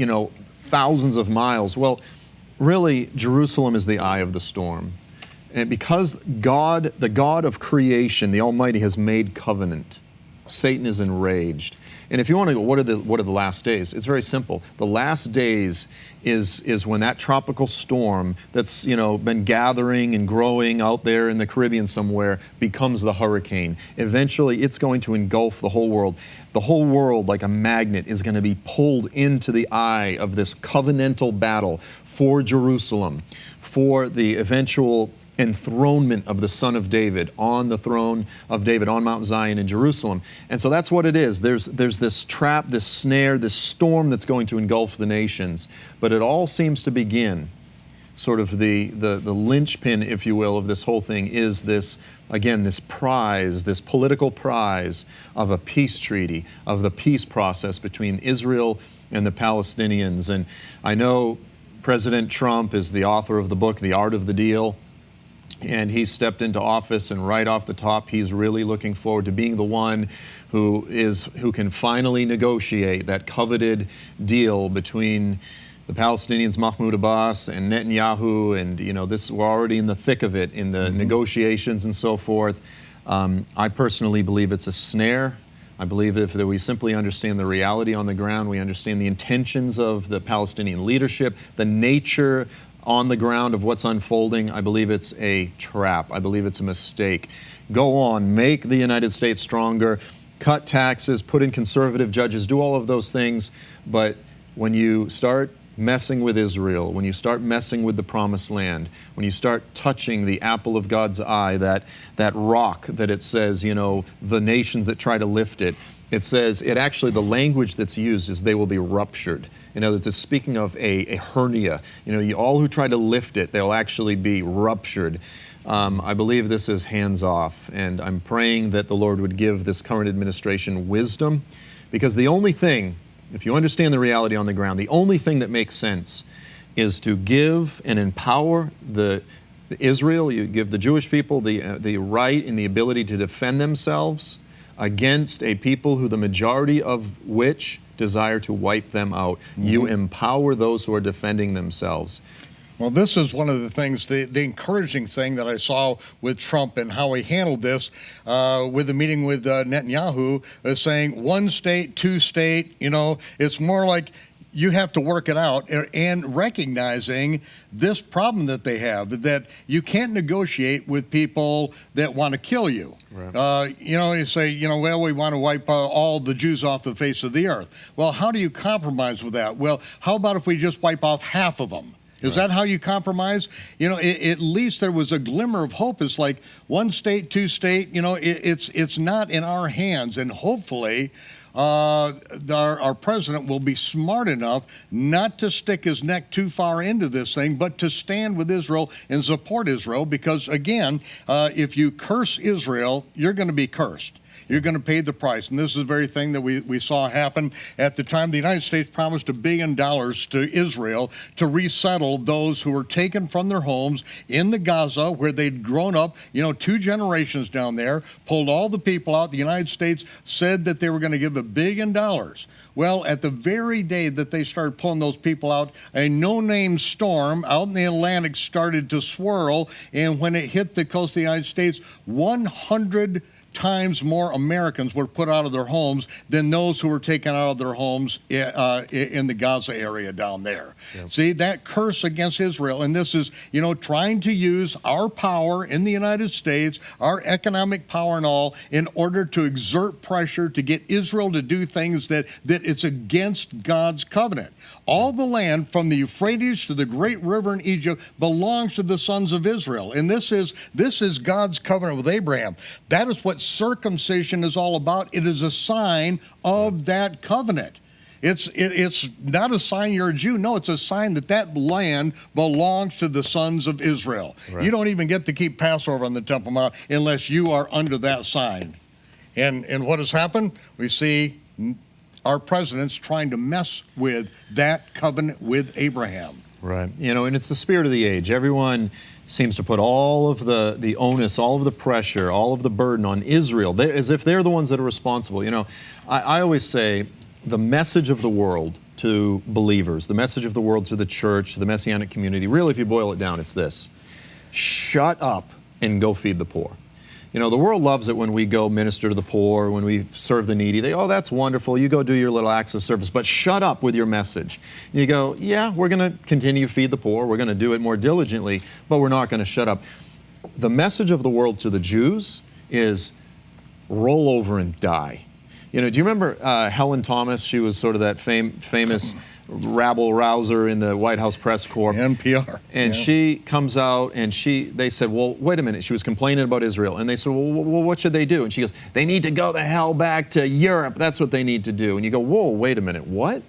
thousands of miles. Well, really, Jerusalem is the eye of the storm. And because God, the God of creation, the Almighty, has made covenant, Satan is enraged. And if you want to go, what are the last days? It's very simple. The last days is when that tropical storm that's been gathering and growing out there in the Caribbean somewhere becomes the hurricane. Eventually, it's going to engulf the whole world. The whole world, like a magnet, is going to be pulled into the eye of this covenantal battle for Jerusalem, for the eventual enthronement of the Son of David on the throne of David on Mount Zion in Jerusalem. And so that's what it is. There's this trap, this snare, this storm that's going to engulf the nations. But it all seems to begin, sort of the linchpin, if you will, of this whole thing is this, again, this prize, this political prize of a peace treaty, of the peace process between Israel and the Palestinians. And I know President Trump is the author of the book, The Art of the Deal. And he stepped into office, and right off the top, he's really looking forward to being the one who can finally negotiate that coveted deal between the Palestinians, Mahmoud Abbas, and Netanyahu. And we're already in the thick of it, in the negotiations and so forth. I personally believe it's a snare. I believe if we simply understand the reality on the ground, we understand the intentions of the Palestinian leadership, the nature on the ground of what's unfolding, I believe it's a trap. I believe it's a mistake. Go on, make the United States stronger, cut taxes, put in conservative judges, do all of those things. But when you start messing with Israel, when you start messing with the Promised Land, when you start touching the apple of God's eye, that rock that it says, the nations that try to lift it, it says, the language that's used is they will be ruptured. In other words, it's speaking of a hernia. All who try to lift it, they'll actually be ruptured. I believe this is hands off, and I'm praying that the Lord would give this current administration wisdom, because the only thing, if you understand the reality on the ground, the only thing that makes sense is to give and empower Israel, you give the Jewish people the right and the ability to defend themselves against a people who the majority of which desire to wipe them out. You empower those who are defending themselves. Well, this is one of the things, the encouraging thing that I saw with Trump and how he handled this with the meeting with Netanyahu, saying one state, two state, it's more like you have to work it out, and recognizing this problem that they have, that you can't negotiate with people that want to kill you. Right. You say, well, we want to wipe all the Jews off the face of the earth. Well, how do you compromise with that? Well, how about if we just wipe off half of them? Is that how you compromise? At least there was a glimmer of hope. It's like one state, two state, it's not in our hands. And hopefully our president will be smart enough not to stick his neck too far into this thing, but to stand with Israel and support Israel. Because again, if you curse Israel, you're going to be cursed. You're going to pay the price. And this is the very thing that we saw happen at the time. The United States promised $1 billion to Israel to resettle those who were taken from their homes in the Gaza, where they'd grown up, 2 generations down there, pulled all the people out. The United States said that they were going to give $1 billion. Well, at the very day that they started pulling those people out, a no-name storm out in the Atlantic started to swirl. And when it hit the coast of the United States, 100 times more Americans were put out of their homes than those who were taken out of their homes in the Gaza area down there. Yep. See, that curse against Israel, and this is, trying to use our power in the United States, our economic power and all, in order to exert pressure to get Israel to do things that it's against God's covenant. All the land from the Euphrates to the great river in Egypt belongs to the sons of Israel. And this is God's covenant with Abraham. That is what circumcision is all about. It is a sign of that covenant. It's not a sign you're a Jew. No, it's a sign that land belongs to the sons of Israel. Right. You don't even get to keep Passover on the Temple Mount unless you are under that sign. And what has happened? We see our president's trying to mess with that covenant with Abraham. Right. And it's the spirit of the age. Everyone seems to put all of the onus, all of the pressure, all of the burden on Israel, as if they're the ones that are responsible. I always say the message of the world to believers, the message of the world to the church, to the Messianic community, really, if you boil it down, it's this: shut up and go feed the poor. The world loves it when we go minister to the poor, when we serve the needy. Oh, that's wonderful. You go do your little acts of service, but shut up with your message. You go, yeah, we're going to continue to feed the poor. We're going to do it more diligently, but we're not going to shut up. The message of the world to the Jews is roll over and die. Do you remember Helen Thomas? She was sort of that famous rabble-rouser in the White House press corps. NPR. And she comes out and they said, well, wait a minute. She was complaining about Israel. And they said, well, what should they do? And she goes, they need to go the hell back to Europe. That's what they need to do. And you go, whoa, wait a minute, what?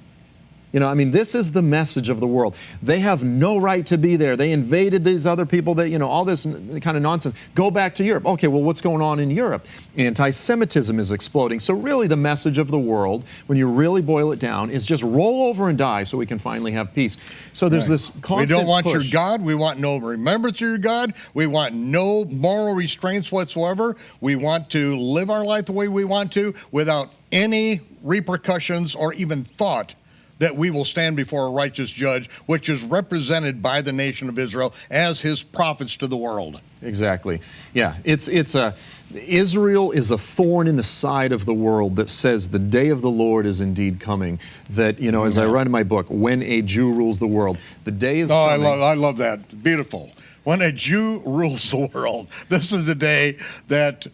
This is the message of the world. They have no right to be there. They invaded these other people, all this kind of nonsense. Go back to Europe. Okay, well, what's going on in Europe? Anti-Semitism is exploding. So really the message of the world, when you really boil it down, is just roll over and die so we can finally have peace. So there's this constant We don't want push. your God. We want no remembrance of your God. We want no moral restraints whatsoever. We want to live our life the way we want to without any repercussions or even thought that we will stand before a righteous judge, which is represented by the nation of Israel as his prophets to the world. Exactly. Yeah, Israel is a thorn in the side of the world that says the day of the Lord is indeed coming. That, as I write in my book, when a Jew rules the world, the day is coming. I love that. Beautiful. When a Jew rules the world. This is the day that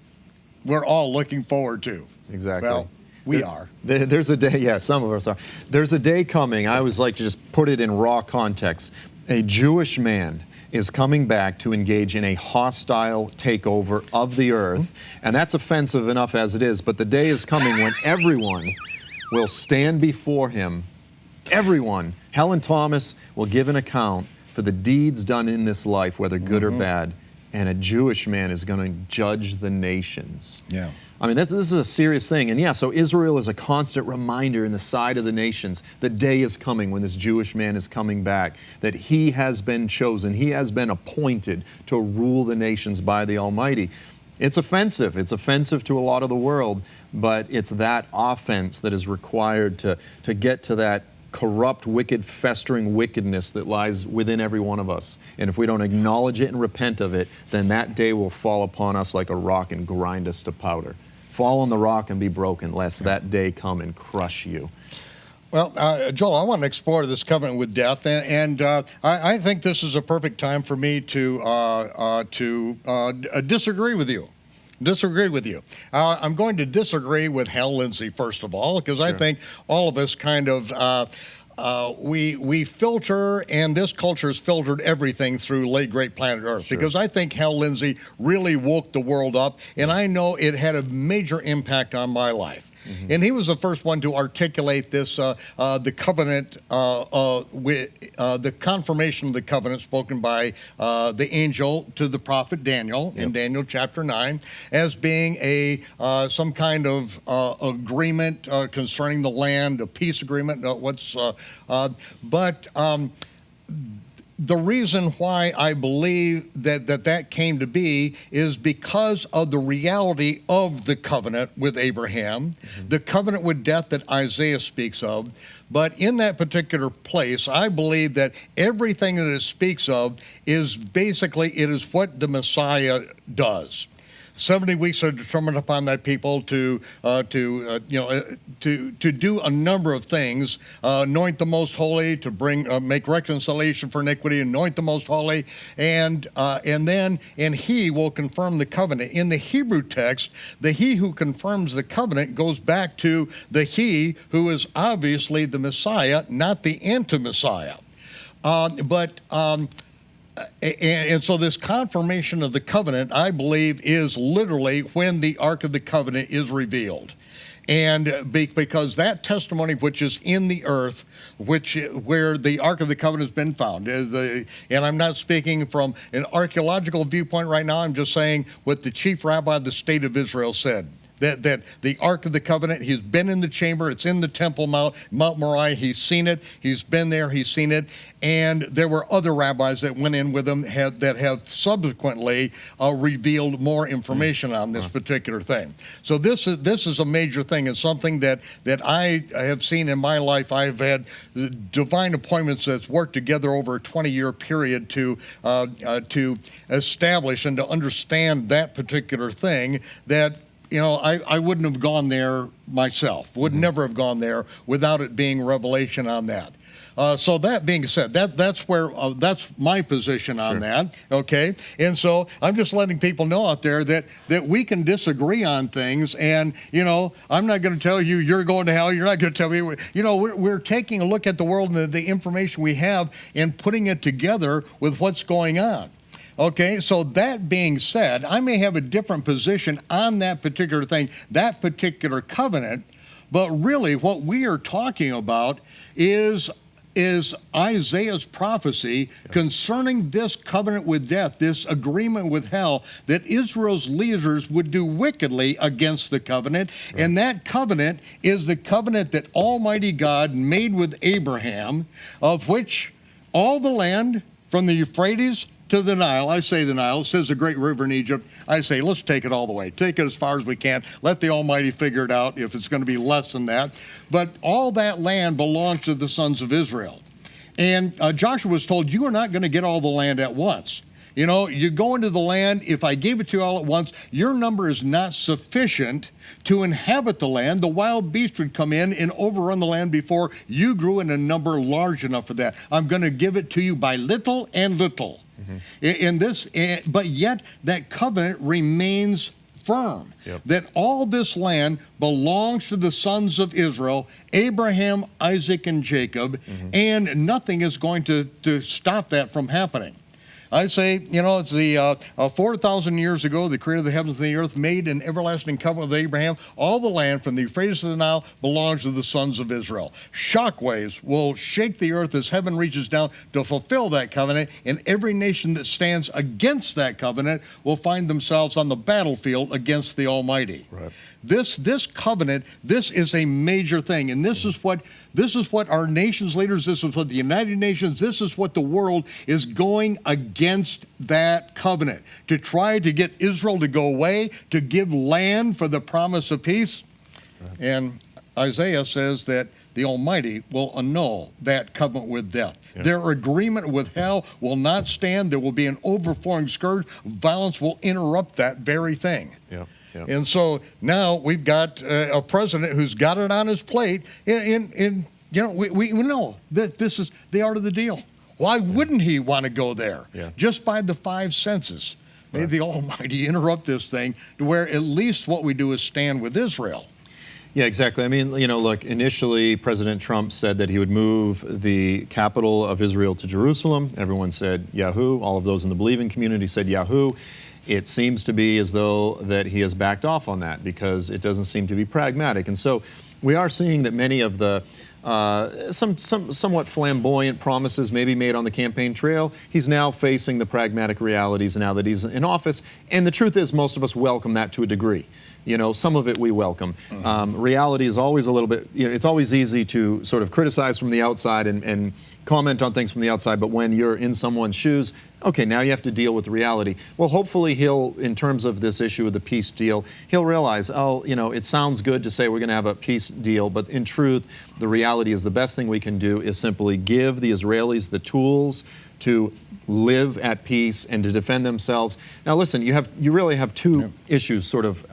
we're all looking forward to. Exactly. Well, we are. There's a day, yeah, some of us are. There's a day coming, I always like to just put it in raw context. A Jewish man is coming back to engage in a hostile takeover of the earth. And that's offensive enough as it is, but the day is coming when everyone will stand before him. Everyone. Helen Thomas will give an account for the deeds done in this life, whether good or bad. And a Jewish man is going to judge the nations. Yeah. This is a serious thing. And yeah, so Israel is a constant reminder in the side of the nations. The day is coming when this Jewish man is coming back, that he has been chosen, he has been appointed to rule the nations by the Almighty. It's offensive. It's offensive to a lot of the world, but it's that offense that is required to get to that corrupt, wicked, festering wickedness that lies within every one of us. And if we don't acknowledge it and repent of it, then that day will fall upon us like a rock and grind us to powder. Fall on the rock and be broken, lest that day come and crush you. Well, Joel, I want to explore this covenant with death, and I think this is a perfect time for me to disagree with you. I'm going to disagree with Hal Lindsey, first of all, because I think all of us kind of, we filter, and this culture has filtered everything through late great planet Earth, because I think Hal Lindsey really woke the world up, and I know it had a major impact on my life. And he was the first one to articulate this, the covenant, the confirmation of the covenant spoken by the angel to the prophet Daniel in Daniel chapter 9, as being some kind of agreement concerning the land, a peace agreement. The reason why I believe that came to be is because of the reality of the covenant with Abraham, the covenant with death that Isaiah speaks of. But in that particular place, I believe that everything that it speaks of is basically, it is what the Messiah does. 70 weeks are determined upon that people to do a number of things, anoint the most holy, to make reconciliation for iniquity, anoint the most holy, and he will confirm the covenant. In the Hebrew text, the he who confirms the covenant goes back to the he who is obviously the Messiah, not the anti-Messiah. And so this confirmation of the covenant, I believe, is literally when the Ark of the Covenant is revealed. And because that testimony which is in the earth, where the Ark of the Covenant has been found, and I'm not speaking from an archaeological viewpoint right now, I'm just saying what the chief rabbi of the state of Israel said. That the Ark of the Covenant, he's been in the chamber, it's in the Temple Mount Moriah, he's seen it, he's been there, he's seen it, and there were other rabbis that went in with him that have subsequently revealed more information on this particular thing. So this is a major thing, and something that I have seen in my life. I've had divine appointments that's worked together over a 20-year period to establish and to understand that particular thing that, I wouldn't have gone there myself, would never have gone there without it being revelation on that. So that being said, that's my position on that, okay? And so I'm just letting people know out there that we can disagree on things, and, I'm not going to tell you you're going to hell, you're not going to tell me, we're taking a look at the world and the information we have and putting it together with what's going on. Okay, so that being said, I may have a different position on that particular thing, that particular covenant, but really what we are talking about is Isaiah's prophecy concerning this covenant with death, this agreement with hell, that Israel's leaders would do wickedly against the covenant. And that covenant is the covenant that Almighty God made with Abraham, of which all the land from the Euphrates to the Nile, I say the Nile, it says the great river in Egypt, I say let's take it all the way. Take it as far as we can. Let the Almighty figure it out if it's going to be less than that. But all that land belongs to the sons of Israel. And Joshua was told, you are not going to get all the land at once. You go into the land, if I gave it to you all at once, your number is not sufficient to inhabit the land. The wild beast would come in and overrun the land before you grew in a number large enough for that. I'm going to give it to you by little and little. In this, but yet that covenant remains firm, that all this land belongs to the sons of Israel, Abraham, Isaac, and Jacob, and nothing is going to stop that from happening. I say, it's the 4,000 years ago, the creator of the heavens and the earth made an everlasting covenant with Abraham. All the land from the Euphrates to the Nile belongs to the sons of Israel. Shockwaves will shake the earth as heaven reaches down to fulfill that covenant, and every nation that stands against that covenant will find themselves on the battlefield against the Almighty. Right. This covenant, this is a major thing, and this is what our nation's leaders, this is what the United Nations, this is what the world is going against that covenant, to try to get Israel to go away, to give land for the promise of peace. Right. And Isaiah says that the Almighty will annul that covenant with death. Yeah. Their agreement with hell will not stand. There will be an overflowing scourge. Violence will interrupt that very thing. Yeah. Yeah. And so now we've got a president who's got it on his plate. We know that this is the art of the deal. Why wouldn't he want to go there? Yeah. Just by the five senses. May the Almighty interrupt this thing to where at least what we do is stand with Israel. Yeah, exactly. I mean, look, initially President Trump said that he would move the capital of Israel to Jerusalem. Everyone said, Yahoo. All of those in the believing community said, Yahoo. It seems to be as though that he has backed off on that because it doesn't seem to be pragmatic. And so we are seeing that many of the somewhat flamboyant promises maybe made on the campaign trail, he's now facing the pragmatic realities now that he's in office. And the truth is, most of us welcome that to a degree. Some of it we welcome. Reality is always a little bit, it's always easy to sort of criticize from the outside and comment on things from the outside, but when you're in someone's shoes, okay, now you have to deal with the reality. Well, hopefully he'll, in terms of this issue of the peace deal, he'll realize, it sounds good to say we're going to have a peace deal, but in truth, the reality is the best thing we can do is simply give the Israelis the tools to live at peace and to defend themselves. Now, listen, you really have two issues sort of,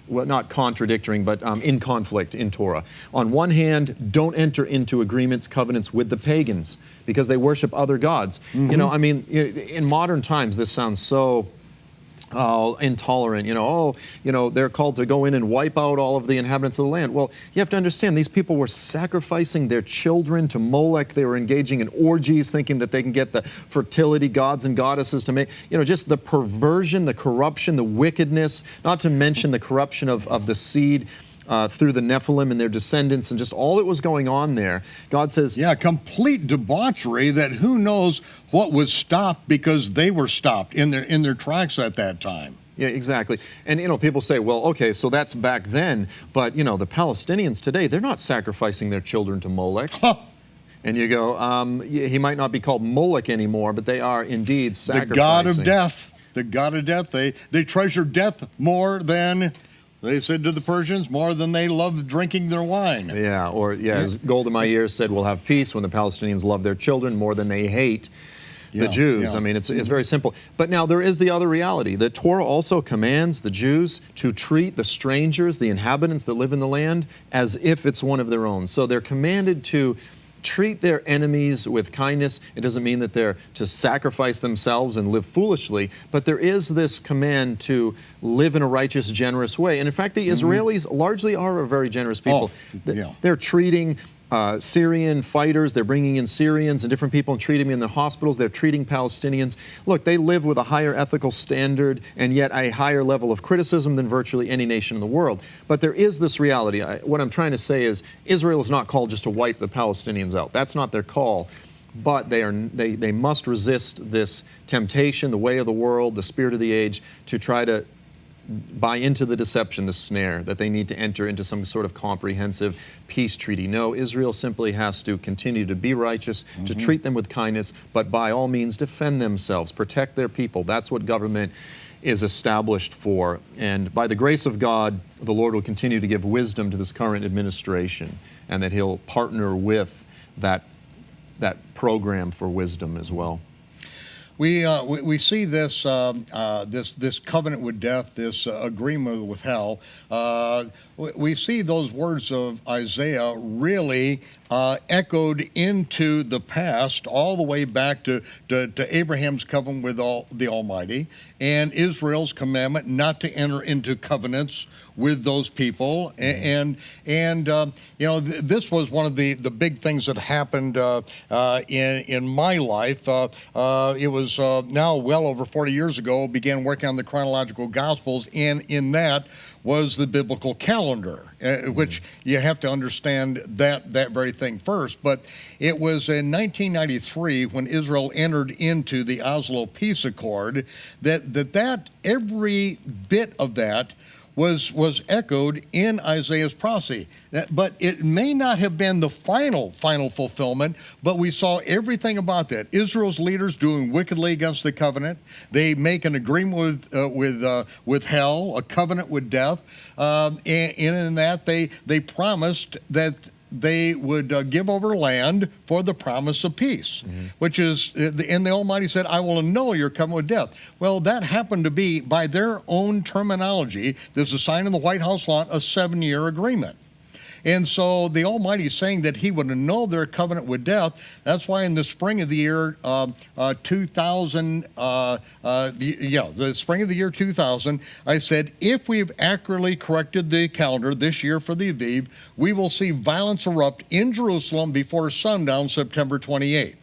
not contradicting, but in conflict in Torah. On one hand, don't enter into agreements, covenants with the pagans because they worship other gods. Mm-hmm. In modern times, this sounds so intolerant, they're called to go in and wipe out all of the inhabitants of the land. Well, you have to understand, these people were sacrificing their children to Molech. They were engaging in orgies, thinking that they can get the fertility gods and goddesses to make, just the perversion, the corruption, the wickedness, not to mention the corruption of the seed through the Nephilim and their descendants and just all that was going on there. God says... Yeah, complete debauchery that who knows what was stopped because they were stopped in their tracks at that time. Yeah, exactly. And, people say, well, okay, so that's back then, but, the Palestinians today, they're not sacrificing their children to Molech. And you go, he might not be called Molech anymore, but they are indeed sacrificing. The god of death. The god of death. They treasure death more than... They said to the Persians, more than they loved drinking their wine. Yeah, as Gold in My Ears said, we'll have peace when the Palestinians love their children more than they hate the Jews. Yeah. It's very simple. But now there is the other reality. The Torah also commands the Jews to treat the strangers, the inhabitants that live in the land, as if it's one of their own. So they're commanded to treat their enemies with kindness. It doesn't mean that they're to sacrifice themselves and live foolishly, but there is this command to live in a righteous, generous way. And in fact, the Israelis largely are a very generous people. They're treating Syrian fighters, they're bringing in Syrians and different people and treating them in the hospitals. They're treating Palestinians. Look, they live with a higher ethical standard and yet a higher level of criticism than virtually any nation in the world. But there is this reality. What I'm trying to say is Israel is not called just to wipe the Palestinians out. That's not their call. But they must resist this temptation, the way of the world, the spirit of the age, to try to buy into the deception, the snare, that they need to enter into some sort of comprehensive peace treaty. No, Israel simply has to continue to be righteous, to treat them with kindness, but by all means defend themselves, protect their people. That's what government is established for. And by the grace of God, the Lord will continue to give wisdom to this current administration, and that He'll partner with that program for wisdom as well. We see this this covenant with death, this agreement with hell. We see those words of Isaiah really echoed into the past, all the way back to Abraham's covenant with the Almighty, and Israel's commandment not to enter into covenants with those people. And this was one of the big things that happened in my life. It was now well over 40 years ago. Began working on the chronological Gospels, and in that was the biblical calendar, which you have to understand that very thing first. But it was in 1993 when Israel entered into the Oslo Peace Accord that every bit of that was echoed in Isaiah's prophecy. But it may not have been the final fulfillment, but we saw everything about that. Israel's leaders doing wickedly against the covenant. They make an agreement with hell, a covenant with death. And in that, they promised that they would give over land for the promise of peace, which is, and the Almighty said, I will annul your covenant with death. Well, that happened to be, by their own terminology, there's a sign in the White House lawn, a 7-year agreement. And so the Almighty is saying that he would annul their covenant with death. That's why in the spring of the year 2000, the spring of the year 2000, I said, if we've accurately corrected the calendar this year for the Aviv, we will see violence erupt in Jerusalem before sundown, September 28th.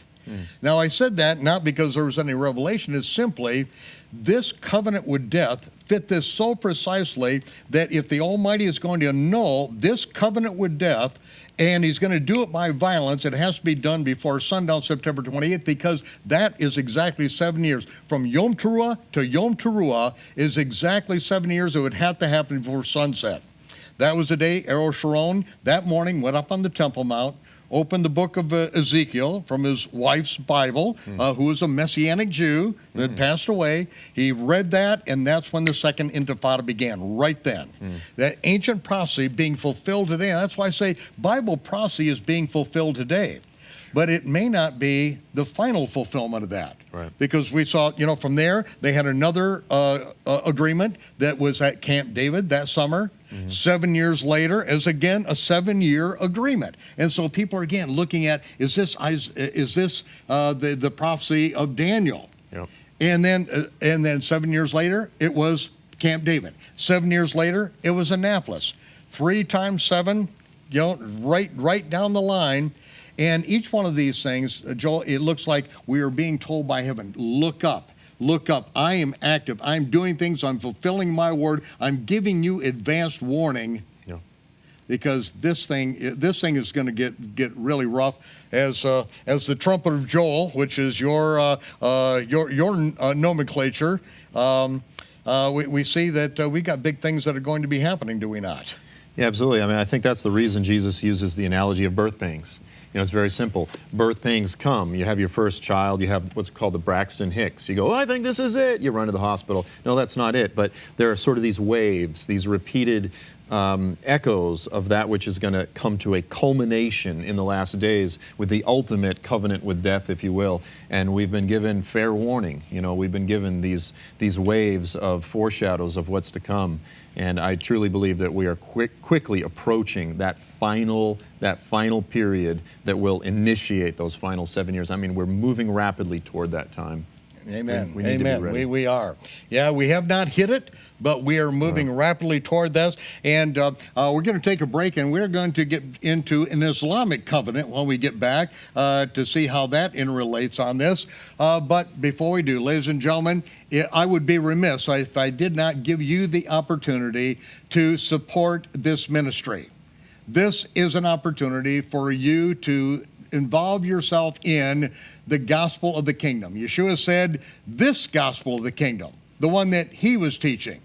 Now, I said that not because there was any revelation, it's simply this covenant with death fit this so precisely that if the Almighty is going to annul this covenant with death, and he's going to do it by violence, it has to be done before sundown, September 28th, because that is exactly 7 years. From Yom Teruah to Yom Teruah is exactly 7 years. It would have to happen before sunset. That was the day Aaron Sharon that morning went up on the Temple Mount, opened the book of Ezekiel from his wife's Bible, who was a Messianic Jew that had passed away. He read that, and that's when the second Intifada began, right then. That ancient prophecy being fulfilled today. And that's why I say Bible prophecy is being fulfilled today. But it may not be the final fulfillment of that. Right. Because we saw, from there, they had another agreement that was at Camp David that summer. 7 years later is again a 7-year agreement. And so people are again looking at, is this the prophecy of Daniel? Yep. And then 7 years later, it was Camp David. 7 years later, it was Annapolis. 3 times 7, right down the line. And each one of these things, Joel, it looks like we are being told by heaven, look up. Look up. I am active. I'm doing things. I'm fulfilling my word. I'm giving you advanced warning, because this thing is going to get really rough. As the trumpet of Joel, which is your nomenclature, we see that we got big things that are going to be happening. Do we not? Yeah, absolutely. I mean, I think that's the reason Jesus uses the analogy of birth pangs. It's very simple. Birth pangs come. You have your first child. You have what's called the Braxton Hicks. You go, I think this is it. You run to the hospital. No, that's not it. But there are sort of these waves, these repeated echoes of that which is going to come to a culmination in the last days with the ultimate covenant with death, if you will. And we've been given fair warning. We've been given these waves of foreshadows of what's to come. And I truly believe that we are quickly approaching that final period that will initiate those final 7 years. I mean, we're moving rapidly toward that time. Amen. We need to be ready. We are. Yeah, we have not hit it, but we are moving rapidly toward this. And we're going to take a break, and we're going to get into an Islamic covenant when we get back to see how that interrelates on this. But before we do, ladies and gentlemen, I would be remiss if I did not give you the opportunity to support this ministry. This is an opportunity for you to involve yourself in the gospel of the kingdom. Yeshua said, this gospel of the kingdom, the one that he was teaching,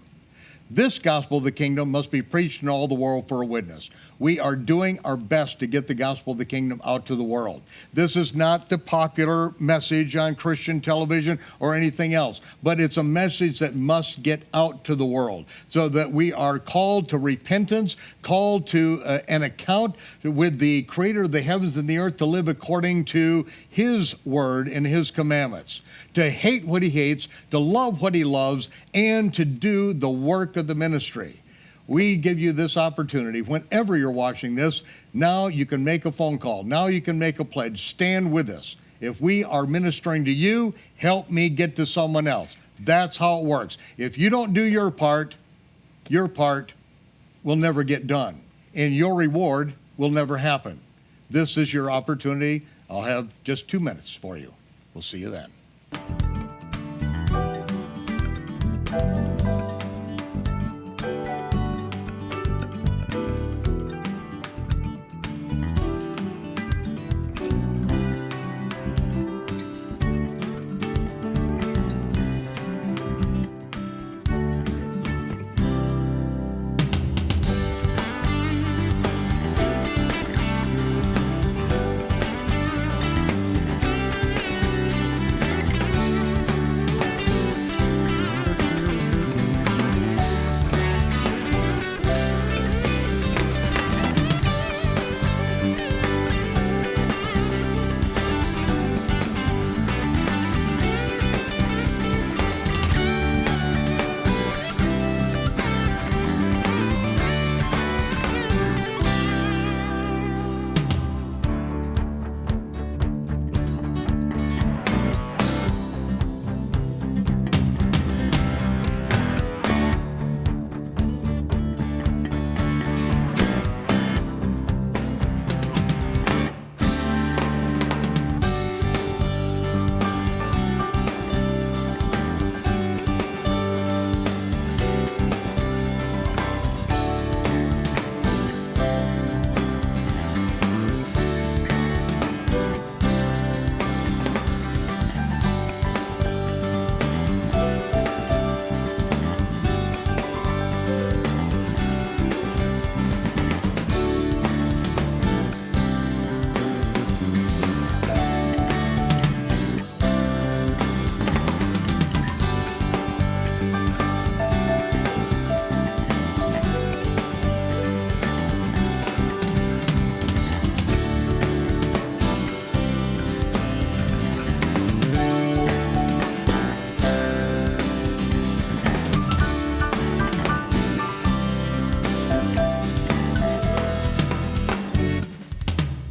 this gospel of the kingdom must be preached in all the world for a witness. We are doing our best to get the gospel of the kingdom out to the world. This is not the popular message on Christian television or anything else, but it's a message that must get out to the world so that we are called to repentance, called to an account with the creator of the heavens and the earth, to live according to his word and his commandments, to hate what he hates, to love what he loves, and to do the work of the ministry. We give you this opportunity whenever you're watching this. Now you can make a phone call. Now you can make a pledge. Stand with us. If we are ministering to you, help me get to someone else. That's how it works. If you don't do your part will never get done, and your reward will never happen. This is your opportunity. I'll have just 2 minutes for you. We'll see you then.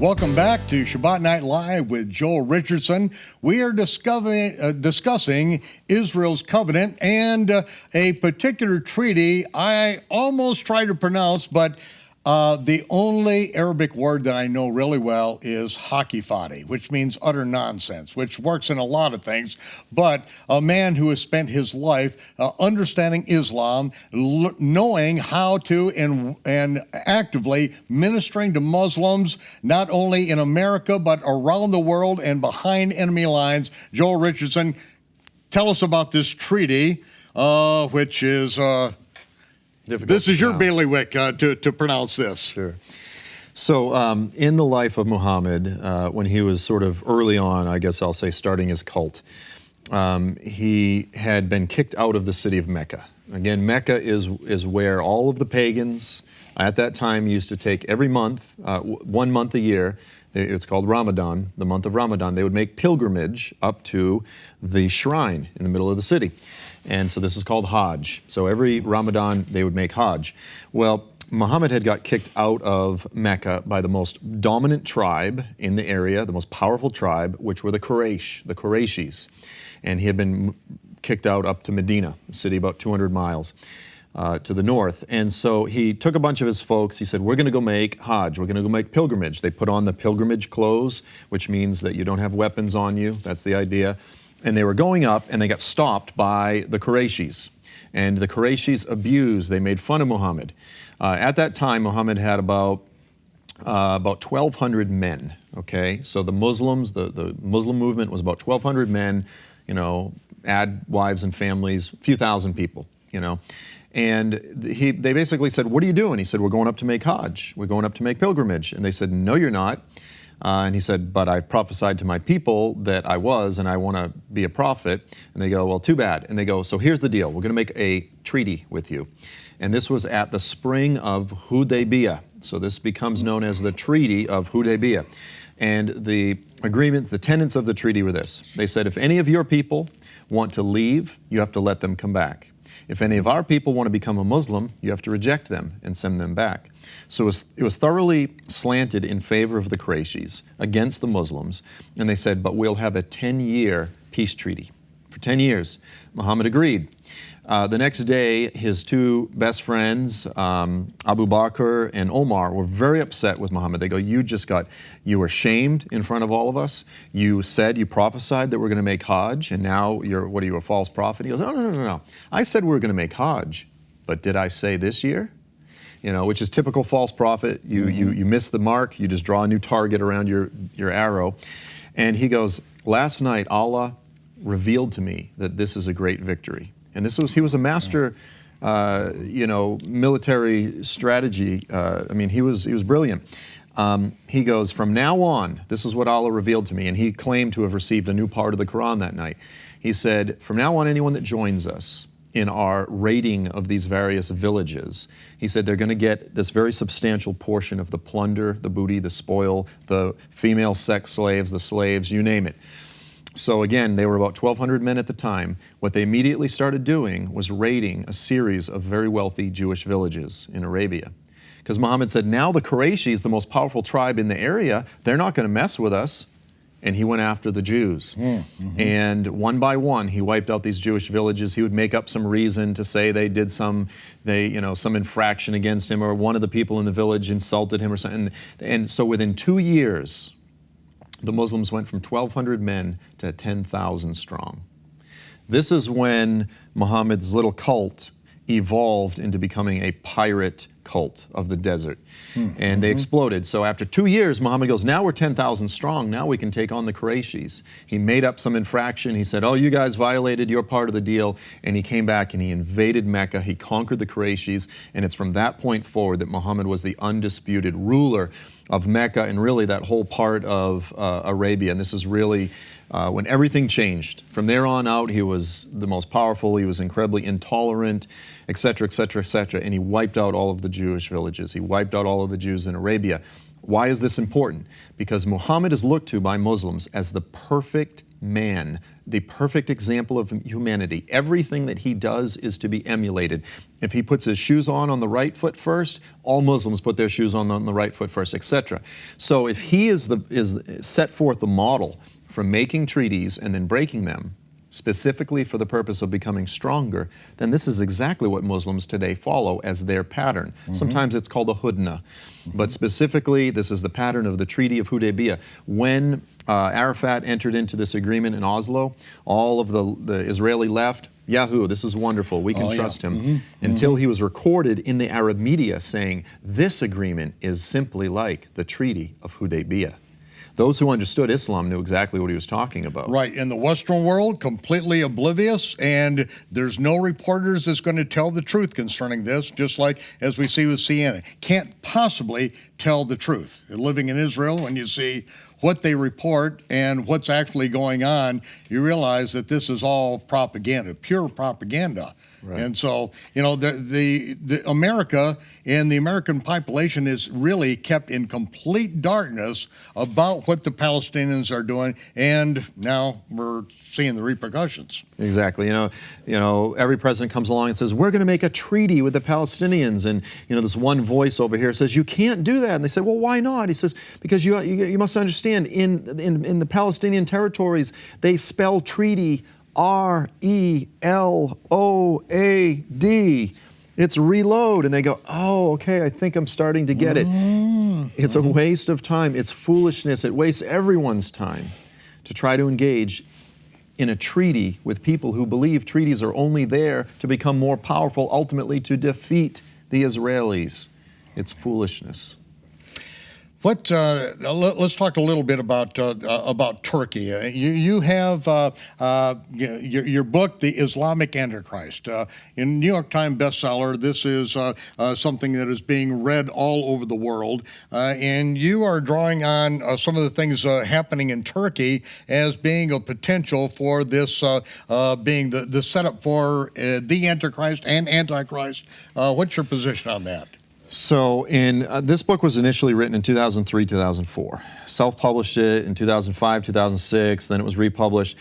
Welcome back to Shabbat Night Live with Joel Richardson. We are discussing Israel's covenant and a particular treaty I almost try to pronounce, but the only Arabic word that I know really well is hakifati, which means utter nonsense, which works in a lot of things. But a man who has spent his life understanding Islam, knowing how to and actively ministering to Muslims, not only in America, but around the world and behind enemy lines. Joel Richardson, tell us about this treaty, which is... This is your bailiwick to pronounce this. Sure. So in the life of Muhammad, when he was sort of early on, I guess I'll say starting his cult, he had been kicked out of the city of Mecca. Again, Mecca is where all of the pagans at that time used to take every month, 1 month a year. It's called Ramadan, the month of Ramadan. They would make pilgrimage up to the shrine in the middle of the city. And so this is called Hajj. So every Ramadan, they would make Hajj. Well, Muhammad had got kicked out of Mecca by the most dominant tribe in the area, the most powerful tribe, which were the Qurayshis. And he had been kicked out up to Medina, a city about 200 miles to the north. And so he took a bunch of his folks. He said, we're going to go make Hajj. We're going to go make pilgrimage. They put on the pilgrimage clothes, which means that you don't have weapons on you. That's the idea. And they were going up, and they got stopped by the Qurayshis. And the Qurayshis abused, they made fun of Muhammad. At that time, Muhammad had about 1,200 men, okay? So the Muslims, the Muslim movement was about 1,200 men, you know, add wives and families, a few thousand people, you know. And they basically said, what are you doing? He said, we're going up to make Hajj. We're going up to make pilgrimage. And they said, no, you're not. And he said, but I've prophesied to my people that I was, and I want to be a prophet. And they go, well, too bad. And they go, so here's the deal. We're going to make a treaty with you. And this was at the spring of Hudaybiyah. So this becomes known as the Treaty of Hudaybiyah. And the agreement, the tenets of the treaty were this. They said, if any of your people want to leave, you have to let them come back. If any of our people want to become a Muslim, you have to reject them and send them back. So it was thoroughly slanted in favor of the Qurayshis against the Muslims. And they said, but we'll have a 10-year peace treaty. For 10 years, Muhammad agreed. The next day, his two best friends, Abu Bakr and Omar, were very upset with Muhammad. They go, you were shamed in front of all of us. You prophesied that we're going to make Hajj, and now what are you, a false prophet? He goes, no. I said we were going to make Hajj, but did I say this year? You know, which is typical false prophet. You miss the mark. You just draw a new target around your arrow. And he goes, last night Allah revealed to me that this is a great victory. And he was a master, military strategy. He was brilliant. He goes, from now on, this is what Allah revealed to me. And he claimed to have received a new part of the Quran that night. He said, from now on, anyone that joins us in our raiding of these various villages, he said they're going to get this very substantial portion of the plunder, the booty, the spoil, the female sex slaves, the slaves, you name it. So again, they were about 1,200 men at the time. What they immediately started doing was raiding a series of very wealthy Jewish villages in Arabia. Because Muhammad said, now the Qurayshis, the most powerful tribe in the area, they're not going to mess with us. And he went after the Jews. And one by one, he wiped out these Jewish villages. He would make up some reason to say they did some infraction against him, or one of the people in the village insulted him or something. And so within 2 years, the Muslims went from 1,200 men to 10,000 strong. This is when Muhammad's little cult evolved into becoming a pirate cult of the desert. And they exploded. So after 2 years, Muhammad goes, now we're 10,000 strong. Now we can take on the Qurayshis. He made up some infraction. He said, oh, you guys violated your part of the deal. And he came back and he invaded Mecca. He conquered the Qurayshis. And it's from that point forward that Muhammad was the undisputed ruler of Mecca and really that whole part of Arabia. And this is really when everything changed. From there on out, he was the most powerful. He was incredibly intolerant, etc., etc., etc. And he wiped out all of the Jewish villages. He wiped out all of the Jews in Arabia. Why is this important? Because Muhammad is looked to by Muslims as the perfect man the perfect example of humanity. Everything that he does is to be emulated. If he puts his shoes on the right foot first, all Muslims put their shoes on the right foot first, etc. So if he is set forth the model for making treaties and then breaking them, specifically for the purpose of becoming stronger, then this is exactly what Muslims today follow as their pattern. Sometimes it's called a hudna, but specifically this is the pattern of the Treaty of Hudaybiyah. When Arafat entered into this agreement in Oslo, all of the Israeli left, Yahoo, this is wonderful, we can trust him, until he was recorded in the Arab media saying, this agreement is simply like the Treaty of Hudaybiyah. Those who understood Islam knew exactly what he was talking about. Right. In the Western world, completely oblivious, and there's no reporters that's going to tell the truth concerning this, just like as we see with CNN. Can't possibly tell the truth. Living in Israel, when you see what they report and what's actually going on, you realize that this is all propaganda, pure propaganda. Right. And so, you know, the America and the American population is really kept in complete darkness about what the Palestinians are doing, and now we're seeing the repercussions. Exactly. You know, every president comes along and says, we're going to make a treaty with the Palestinians, and this one voice over here says, you can't do that. And they say, well, why not? He says, because you must understand, in the Palestinian territories, they spell treaty R-E-L-O-A-D. It's reload. And they go, oh, okay, I think I'm starting to get it. It's a waste of time. It's foolishness. It wastes everyone's time to try to engage in a treaty with people who believe treaties are only there to become more powerful, ultimately to defeat the Israelis. It's foolishness. Let's talk a little bit about Turkey. You have your book, The Islamic Antichrist, in New York Times bestseller. This is something that is being read all over the world, and you are drawing on some of the things happening in Turkey as being a potential for this being the setup for the Antichrist and Antichrist. What's your position on that? So this book was initially written in 2003, 2004. Self-published it in 2005, 2006, then it was republished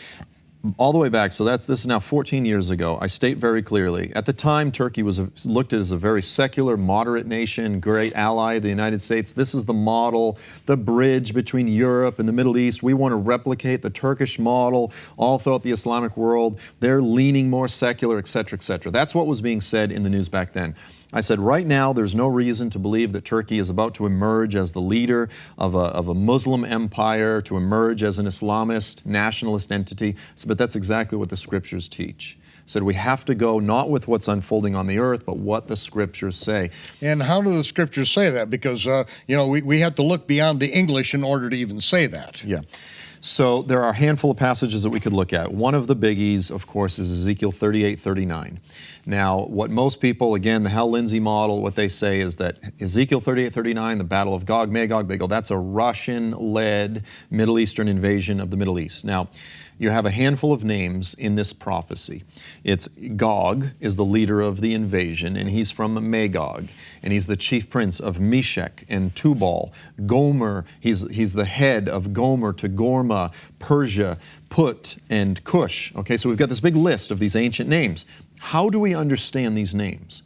all the way back. So this is now 14 years ago. I state very clearly, at the time, Turkey was looked at as a very secular, moderate nation, great ally of the United States. This is the model, the bridge between Europe and the Middle East. We want to replicate the Turkish model all throughout the Islamic world. They're leaning more secular, et cetera, et cetera. That's what was being said in the news back then. I said, right now, there's no reason to believe that Turkey is about to emerge as the leader of a Muslim empire, to emerge as an Islamist, nationalist entity. But that's exactly what the scriptures teach. I said, we have to go not with what's unfolding on the earth, but what the scriptures say. And how do the scriptures say that? Because, we have to look beyond the English in order to even say that. Yeah. So there are a handful of passages that we could look at. One of the biggies, of course, is Ezekiel 38:39. Now, what most people, again, the Hal Lindsey model, what they say is that Ezekiel 38:39, the Battle of Gog, Magog, they go, that's a Russian-led Middle Eastern invasion of the Middle East. Now, you have a handful of names in this prophecy. It's Gog is the leader of the invasion, and he's from Magog, and he's the chief prince of Meshech and Tubal. Gomer, he's the head of Gomer to Gorma, Persia, Put, and Cush. Okay, so we've got this big list of these ancient names. How do we understand these names?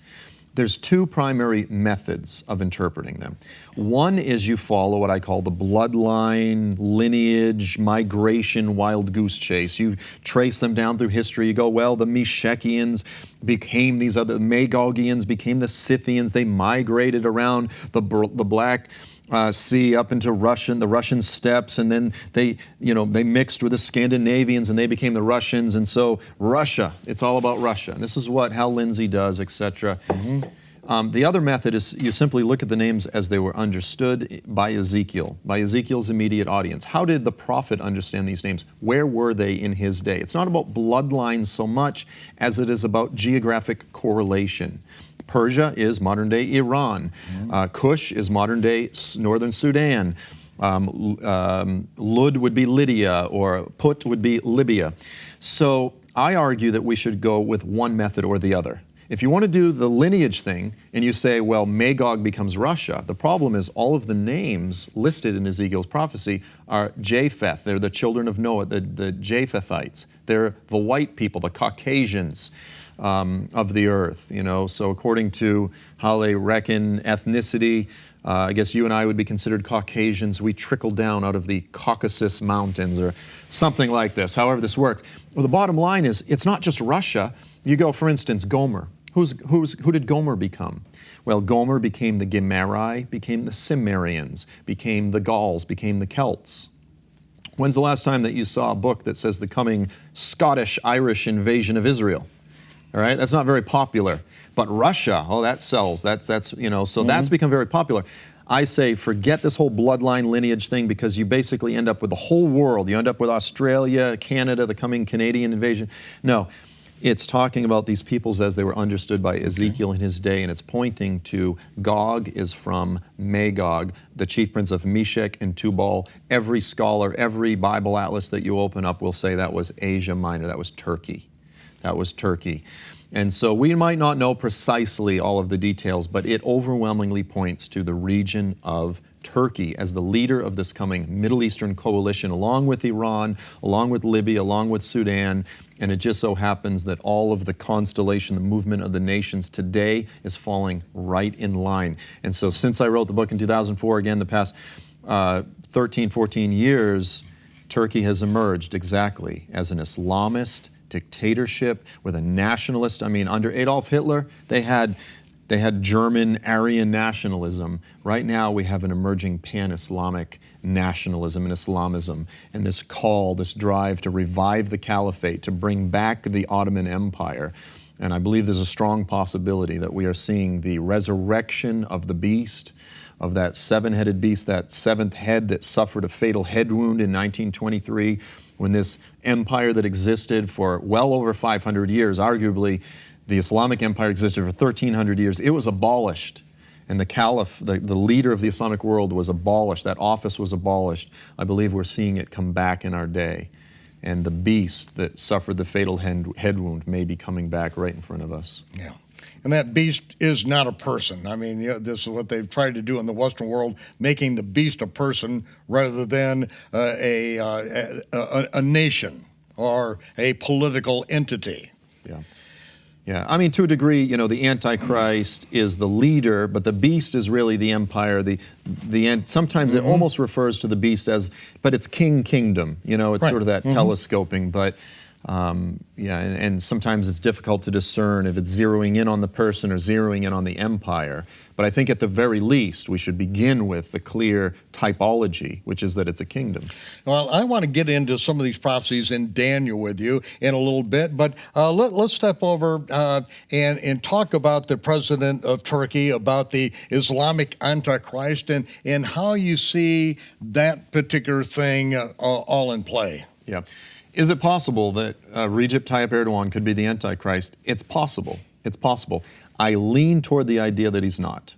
There's two primary methods of interpreting them. One is you follow what I call the bloodline, lineage, migration, wild goose chase. You trace them down through history. You go, well, the Meshechians became these other, Magogians became the Scythians. They migrated around the Black Sea up into the Russian steppes, and then they mixed with the Scandinavians and they became the Russians, and so Russia, it's all about Russia. And this is what Hal Lindsey does, etc. The other method is you simply look at the names as they were understood by Ezekiel's immediate audience. How did the prophet understand these names? Where were they in his day? It's not about bloodlines so much as it is about geographic correlation. Persia is modern-day Iran. Cush is modern-day northern Sudan. Lud would be Lydia, or Put would be Libya. So I argue that we should go with one method or the other. If you want to do the lineage thing and you say, well, Magog becomes Russia, the problem is all of the names listed in Ezekiel's prophecy are Japheth. They're the children of Noah, the Japhethites. They're the white people, the Caucasians of the earth. So according to how they reckon ethnicity, I guess you and I would be considered Caucasians. We trickle down out of the Caucasus Mountains or something like this, however this works. Well, the bottom line is it's not just Russia. You go, for instance, Gomer. Who did Gomer become? Well, Gomer became the Gemari, became the Cimmerians, became the Gauls, became the Celts. When's the last time that you saw a book that says the coming Scottish-Irish invasion of Israel? All right, that's not very popular. But Russia, oh, that sells. So that's become very popular. I say forget this whole bloodline lineage thing because you basically end up with the whole world. You end up with Australia, Canada, the coming Canadian invasion. No, it's talking about these peoples as they were understood by Ezekiel in his day, and it's pointing to Gog is from Magog, the chief prince of Meshech and Tubal. Every scholar, every Bible atlas that you open up will say that was Asia Minor, that was Turkey. That was Turkey. And so we might not know precisely all of the details, but it overwhelmingly points to the region of Turkey as the leader of this coming Middle Eastern coalition, along with Iran, along with Libya, along with Sudan. And it just so happens that all of the constellation, the movement of the nations today is falling right in line. And so since I wrote the book in 2004, again, the past 13, 14 years, Turkey has emerged exactly as an Islamist dictatorship with a nationalist. I mean, under Adolf Hitler, they had German Aryan nationalism. Right now, we have an emerging pan-Islamic nationalism and Islamism, and this call, this drive to revive the caliphate, to bring back the Ottoman Empire. And I believe there's a strong possibility that we are seeing the resurrection of the beast, of that seven-headed beast, that seventh head that suffered a fatal head wound in 1923, when this empire that existed for well over 500 years, arguably the Islamic Empire existed for 1,300 years, it was abolished. And the caliph, the leader of the Islamic world, was abolished. That office was abolished. I believe we're seeing it come back in our day. And the beast that suffered the fatal head wound may be coming back right in front of us. Yeah. And that beast is not a person. I mean, this is what they've tried to do in the Western world, making the beast a person rather than a nation or a political entity. Yeah. Yeah, I mean, to a degree, the Antichrist is the leader, but the beast is really the empire. Sometimes it almost refers to the beast as, but it's kingdom. It's right. Sort of that telescoping, but and sometimes it's difficult to discern if it's zeroing in on the person or zeroing in on the empire. But I think at the very least, we should begin with the clear typology, which is that it's a kingdom. Well, I want to get into some of these prophecies in Daniel with you in a little bit, but let's step over and talk about the president of Turkey, about the Islamic Antichrist, and how you see that particular thing all in play. Yeah. Is it possible that Recep Tayyip Erdogan could be the Antichrist? It's possible. It's possible. I lean toward the idea that he's not.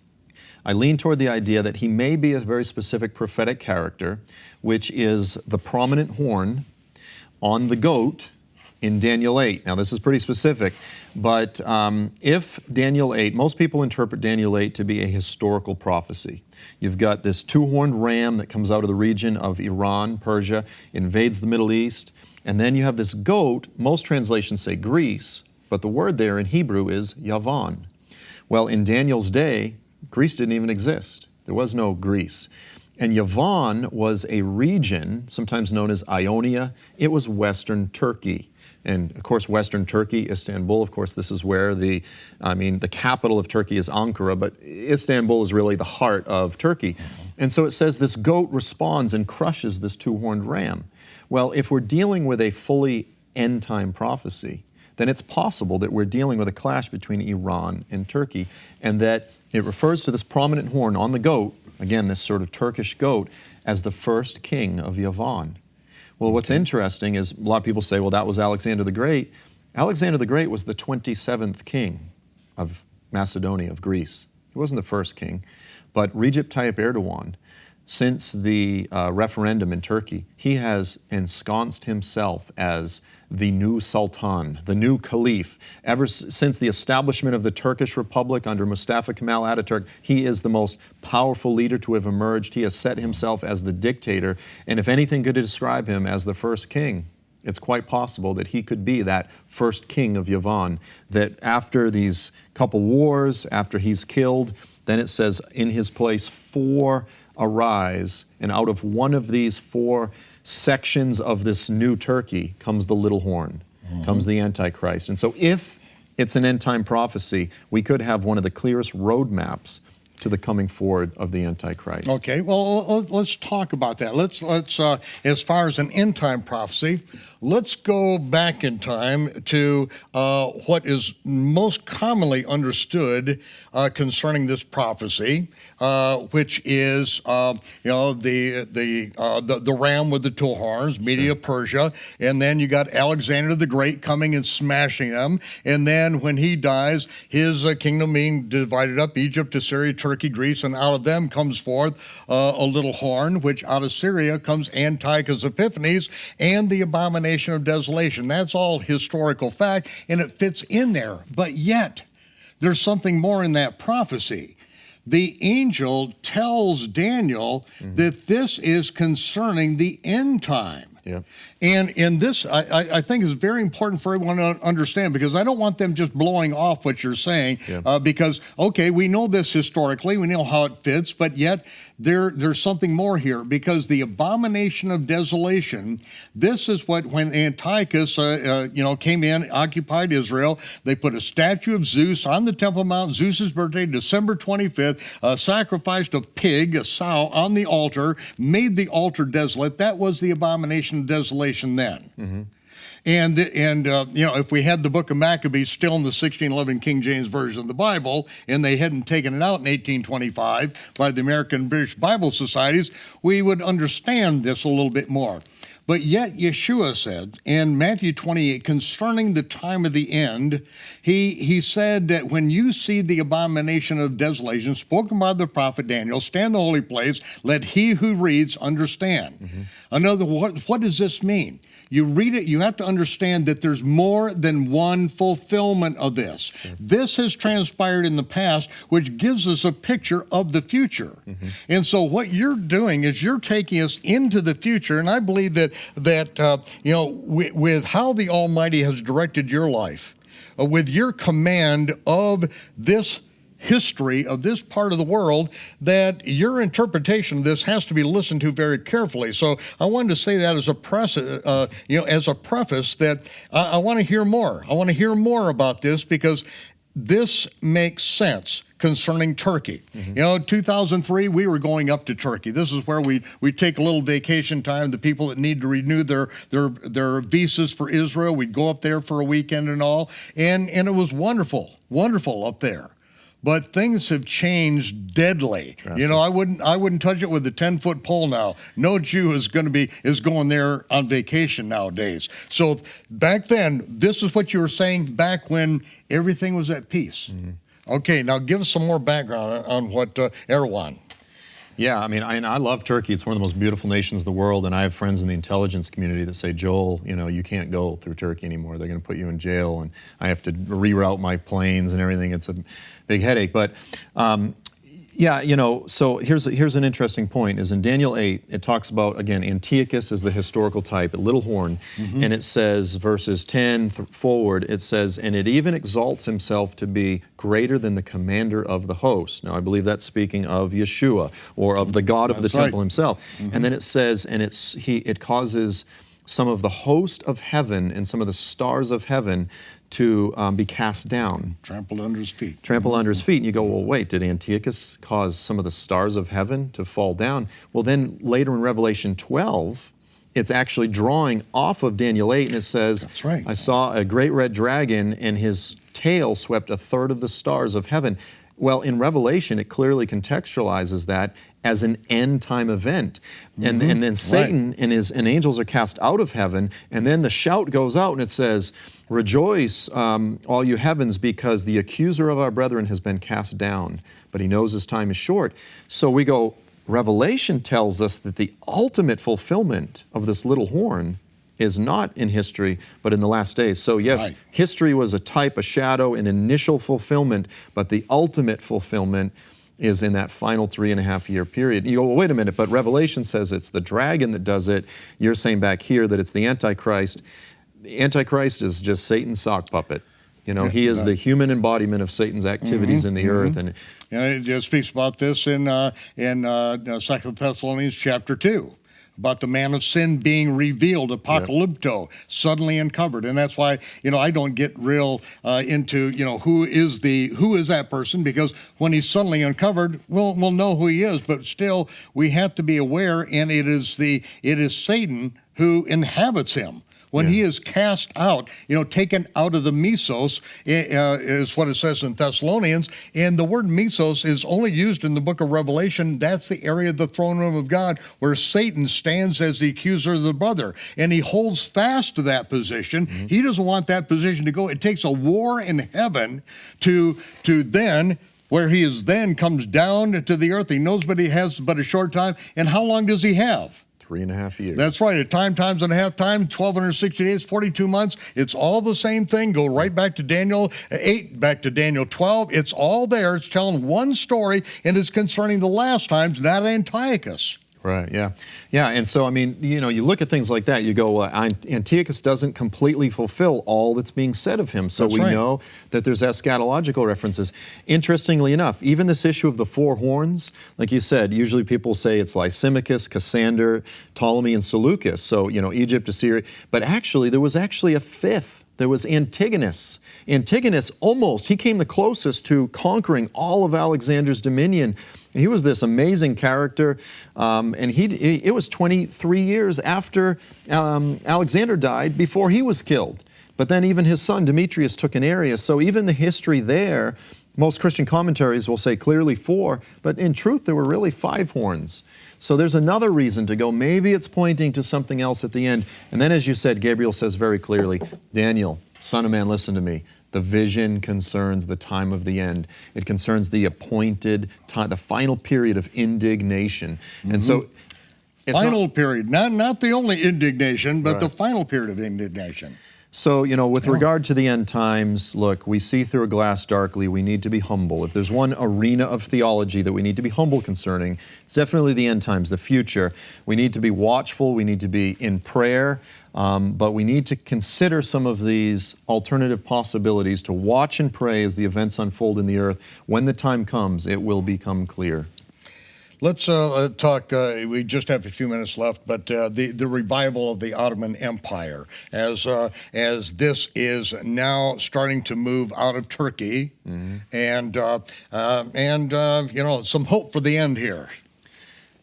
I lean toward the idea that he may be a very specific prophetic character, which is the prominent horn on the goat in Daniel 8. Now, this is pretty specific, but if Daniel 8, most people interpret Daniel 8 to be a historical prophecy. You've got this two-horned ram that comes out of the region of Iran, Persia, invades the Middle East, and then you have this goat. Most translations say Greece, but the word there in Hebrew is Yavan. Well, in Daniel's day, Greece didn't even exist. There was no Greece. And Yavan was a region, sometimes known as Ionia. It was Western Turkey. And of course, Western Turkey, Istanbul, of course, this is where the capital of Turkey is Ankara, but Istanbul is really the heart of Turkey. And so it says this goat responds and crushes this two-horned ram. Well, if we're dealing with a fully end-time prophecy, then it's possible that we're dealing with a clash between Iran and Turkey, and that it refers to this prominent horn on the goat, again, this sort of Turkish goat, as the first king of Yavan. Well, what's interesting is a lot of people say, well, that was Alexander the Great. Alexander the Great was the 27th king of Macedonia, of Greece. He wasn't the first king, but Recep Tayyip Erdogan, since the referendum in Turkey, he has ensconced himself as the new Sultan, the new Caliph. Ever since the establishment of the Turkish Republic under Mustafa Kemal Ataturk, he is the most powerful leader to have emerged. He has set himself as the dictator, and if anything could describe him as the first king, it's quite possible that he could be that first king of Yavan, that after these couple wars, after he's killed, then it says, in his place 4 arise, and out of one of these 4 sections of this new Turkey comes the little horn, comes the Antichrist. And so if it's an end-time prophecy, we could have one of the clearest roadmaps to the coming forward of the Antichrist. Okay, well, let's talk about that. Let's as far as an end-time prophecy, let's go back in time to what is most commonly understood concerning this prophecy, which is the ram with the 2 horns, Media, Persia, and then you got Alexander the Great coming and smashing them, and then when he dies, his kingdom being divided up, Egypt, Assyria, Turkey, Greece, and out of them comes forth a little horn, which out of Syria comes Antiochus Epiphanes and the abomination of desolation. That's all historical fact, and it fits in there. But yet, there's something more in that prophecy. The angel tells Daniel that this is concerning the end time. Yeah. And in this, I think is very important for everyone to understand, because I don't want them just blowing off what you're saying, because, okay, we know this historically, we know how it fits, but yet there's something more here, because the abomination of desolation, this is what, when Antiochus, came in, occupied Israel, they put a statue of Zeus on the Temple Mount, Zeus's birthday, December 25th, sacrificed a pig, a sow, on the altar, made the altar desolate. That was the abomination of desolation then. And if we had the book of Maccabees still in the 1611 King James Version of the Bible, and they hadn't taken it out in 1825 by the American and British Bible Societies, we would understand this a little bit more. But yet Yeshua said in Matthew 28, concerning the time of the end, he said that when you see the abomination of desolation spoken by the prophet Daniel, stand in the holy place, let he who reads understand. Another, what does this mean? You read it, you have to understand that there's more than one fulfillment of this. This has transpired in the past, which gives us a picture of the future. And so what you're doing is you're taking us into the future, and I believe that with how the Almighty has directed your life, with your command of this history of this part of the world, that your interpretation of this has to be listened to very carefully. So I wanted to say that as a preface, that I want to hear more. I want to hear more about this, because this makes sense concerning Turkey. 2003, we were going up to Turkey. This is where we take a little vacation time. The people that need to renew their visas for Israel, we'd go up there for a weekend and all. And it was wonderful up there. But things have changed deadly. I wouldn't touch it with a 10-foot pole now. No Jew is going there on vacation nowadays. So back then, this is what you were saying back when everything was at peace. Okay, now give us some more background on what Erwan. Yeah, I mean, I love Turkey. It's one of the most beautiful nations in the world, and I have friends in the intelligence community that say, Joel, you can't go through Turkey anymore. They're going to put you in jail, and I have to reroute my planes and everything. It's a big headache. But so here's an interesting point, is in Daniel 8, it talks about, again, Antiochus as the historical type, a little horn, and it says, verses 10 forward, it says, and it even exalts himself to be greater than the commander of the host. Now, I believe that's speaking of Yeshua, or of the God of the temple himself. And then it says, and it causes some of the host of heaven and some of the stars of heaven to be cast down. Trampled under his feet. Trampled under his feet. And you go, well, wait, did Antiochus cause some of the stars of heaven to fall down? Well, then later in Revelation 12, it's actually drawing off of Daniel 8, and it says, that's right. I saw a great red dragon, and his tail swept a third of the stars of heaven. Well, in Revelation, it clearly contextualizes that as an end-time event. And then Satan and angels are cast out of heaven, and then the shout goes out, and it says, rejoice, all you heavens, because the accuser of our brethren has been cast down, but he knows his time is short. So we go, Revelation tells us that the ultimate fulfillment of this little horn is not in history, but in the last days. So yes, Right. history was a type, a shadow, an initial fulfillment, but the ultimate fulfillment is in that final 3.5 year period. You go, well, wait a minute, but Revelation says it's the dragon that does it. You're saying back here that it's the Antichrist. The Antichrist is just Satan's sock puppet. You know, he is the human embodiment of Satan's activities in the earth. And it just speaks about this in 2 Thessalonians chapter 2. About the man of sin being revealed, apocalypto, suddenly uncovered, and that's why I don't get real into who is that person, because when he's suddenly uncovered, we'll know who he is, but still we have to be aware, and it is Satan who inhabits him. When he is cast out, taken out of the mesos, is what it says in Thessalonians. And the word mesos is only used in the book of Revelation. That's the area of the throne room of God where Satan stands as the accuser of the brother. And he holds fast to that position. He doesn't want that position to go. It takes a war in heaven to then, where he is then comes down to the earth. He knows but he has but a short time. And how long does he have? 3.5 years. That's right. At times and a half time, 1,260 days, 42 months. It's all the same thing. Go right back to Daniel 8, back to Daniel 12. It's all there. It's telling one story, and it's concerning the last times, not Antiochus. Right, yeah. Yeah, and so, I mean, you look at things like that, you go, Antiochus doesn't completely fulfill all that's being said of him. So we know that there's eschatological references. Interestingly enough, even this issue of the 4 horns, like you said, usually people say it's Lysimachus, Cassander, Ptolemy, and Seleucus. So, Egypt, Assyria. But actually, there was actually a 5th. There was Antigonus. Antigonus he came the closest to conquering all of Alexander's dominion. He was this amazing character, and it was 23 years after Alexander died before he was killed. But then even his son Demetrius took an area. So even the history there, most Christian commentaries will say clearly 4, but in truth there were really 5 horns. So there's another reason to go, maybe it's pointing to something else at the end. And then, as you said, Gabriel says very clearly, Daniel, son of man, listen to me. The vision concerns the time of the end. It concerns the appointed time, the final period of indignation. And so it's final period, not the only indignation, but the final period of indignation. So, with regard to the end times, look, we see through a glass darkly. We need to be humble. If there's one arena of theology that we need to be humble concerning, it's definitely the end times, the future. We need to be watchful. We need to be in prayer. But we need to consider some of these alternative possibilities, to watch and pray as the events unfold in the earth. When the time comes, it will become clear. Let's talk, we just have a few minutes left, but the revival of the Ottoman Empire, as this is now starting to move out of Turkey, and some hope for the end here.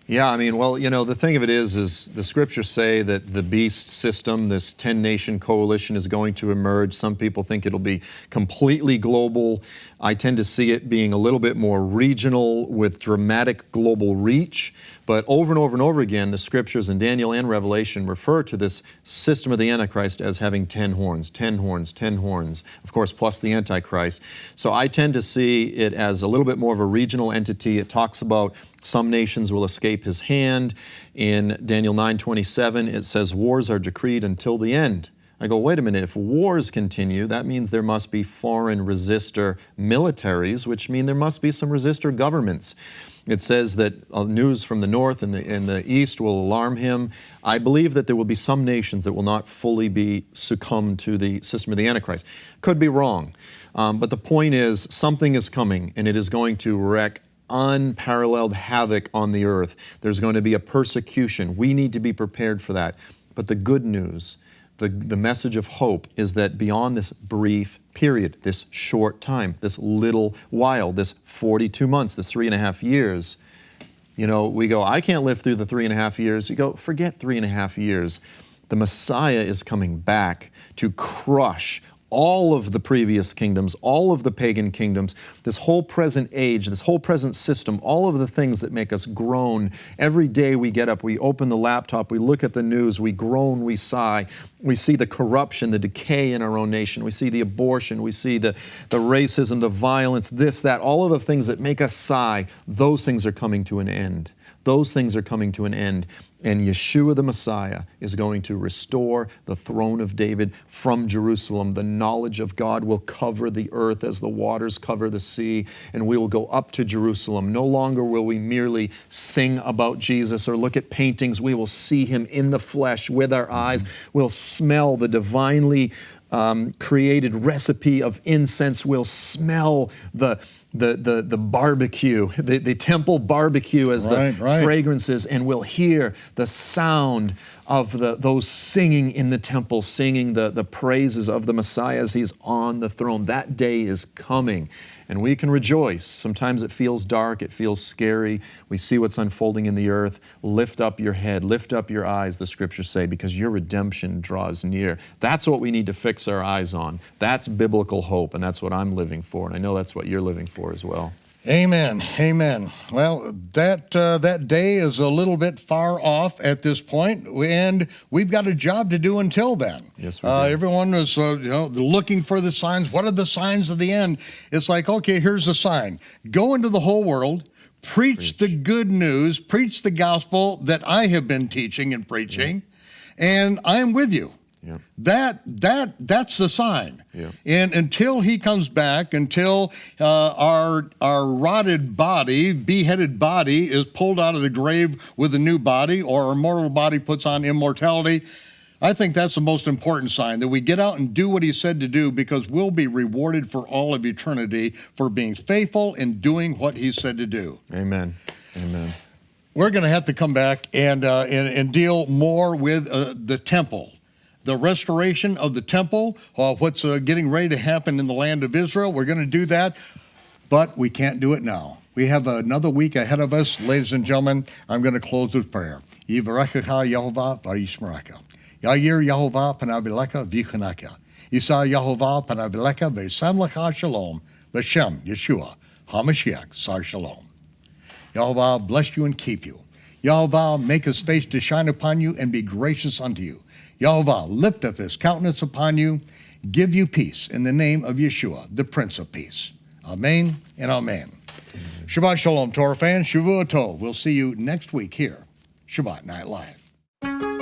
Yeah, I mean, well, the thing of it is the scriptures say that the beast system, this 10-nation coalition, is going to emerge. Some people think it'll be completely global. I tend to see it being a little bit more regional with dramatic global reach. But over and over and over again, the scriptures in Daniel and Revelation refer to this system of the Antichrist as having 10 horns, 10 horns, 10 horns, of course, plus the Antichrist. So I tend to see it as a little bit more of a regional entity. It talks about some nations will escape his hand. In Daniel 9:27, it says wars are decreed until the end. I go, wait a minute, if wars continue, that means there must be foreign resistor militaries, which mean there must be some resistor governments. It says that news from the north and the east will alarm him. I believe that there will be some nations that will not fully be succumb to the system of the Antichrist. Could be wrong. But the point is, something is coming, and it is going to wreak unparalleled havoc on the earth. There's going to be a persecution. We need to be prepared for that. But the good news, the message of hope, is that beyond this brief period, this short time, this little while, this 42 months, this 3.5 years, we go, I can't live through the 3.5 years. You go, forget 3.5 years. The Messiah is coming back to crush all of the previous kingdoms, all of the pagan kingdoms, this whole present age, this whole present system, all of the things that make us groan. Every day we get up, we open the laptop, we look at the news, we groan, we sigh. We see the corruption, the decay in our own nation. We see the abortion. We see the racism, the violence, this, that, all of the things that make us sigh. Those things are coming to an end. Those things are coming to an end. And Yeshua the Messiah is going to restore the throne of David from Jerusalem. The knowledge of God will cover the earth as the waters cover the sea, and we will go up to Jerusalem. No longer will we merely sing about Jesus or look at paintings. We will see Him in the flesh with our eyes. We'll smell the divinely created recipe of incense. We'll smell the barbecue, the temple barbecue as the fragrances, and we'll hear the sound of those singing in the temple, singing the praises of the Messiah as He's on the throne. That day is coming, and we can rejoice. Sometimes it feels dark, it feels scary. We see what's unfolding in the earth. Lift up your head, lift up your eyes, the scriptures say, because your redemption draws near. That's what we need to fix our eyes on. That's biblical hope, and that's what I'm living for, and I know that's what you're living for as well. Amen. Amen. Well, that day is a little bit far off at this point, and we've got a job to do until then. Yes, we do. Everyone is looking for the signs. What are the signs of the end? It's like, okay, here's the sign. Go into the whole world, preach the good news, preach the gospel that I have been teaching and preaching, and I'm with you. Yeah. That's the sign. Yeah. And until He comes back, until our rotted body, beheaded body is pulled out of the grave with a new body, or our mortal body puts on immortality, I think that's the most important sign, that we get out and do what He said to do, because we'll be rewarded for all of eternity for being faithful in doing what He said to do. Amen. Amen. We're going to have to come back and deal more with the temple. The restoration of the temple, what's getting ready to happen in the land of Israel. We're going to do that, but we can't do it now. We have another week ahead of us. Ladies and gentlemen, I'm going to close with prayer. Yivarechecha Yehovah v'yishmerecha. Ya'ir Yehovah panav elecha v'yichunecha. Yisa Yehovah panav elecha v'yisam lecha shalom b'shem Yeshua HaMashiach Sar Shalom. Yehovah bless you and keep you. Yehovah make His face to shine upon you and be gracious unto you. Yehovah lift up His countenance upon you, give you peace in the name of Yeshua, the Prince of Peace. Amen and amen. Shabbat Shalom, Torah fans. Shavua Tov. We'll see you next week here, Shabbat Night Live.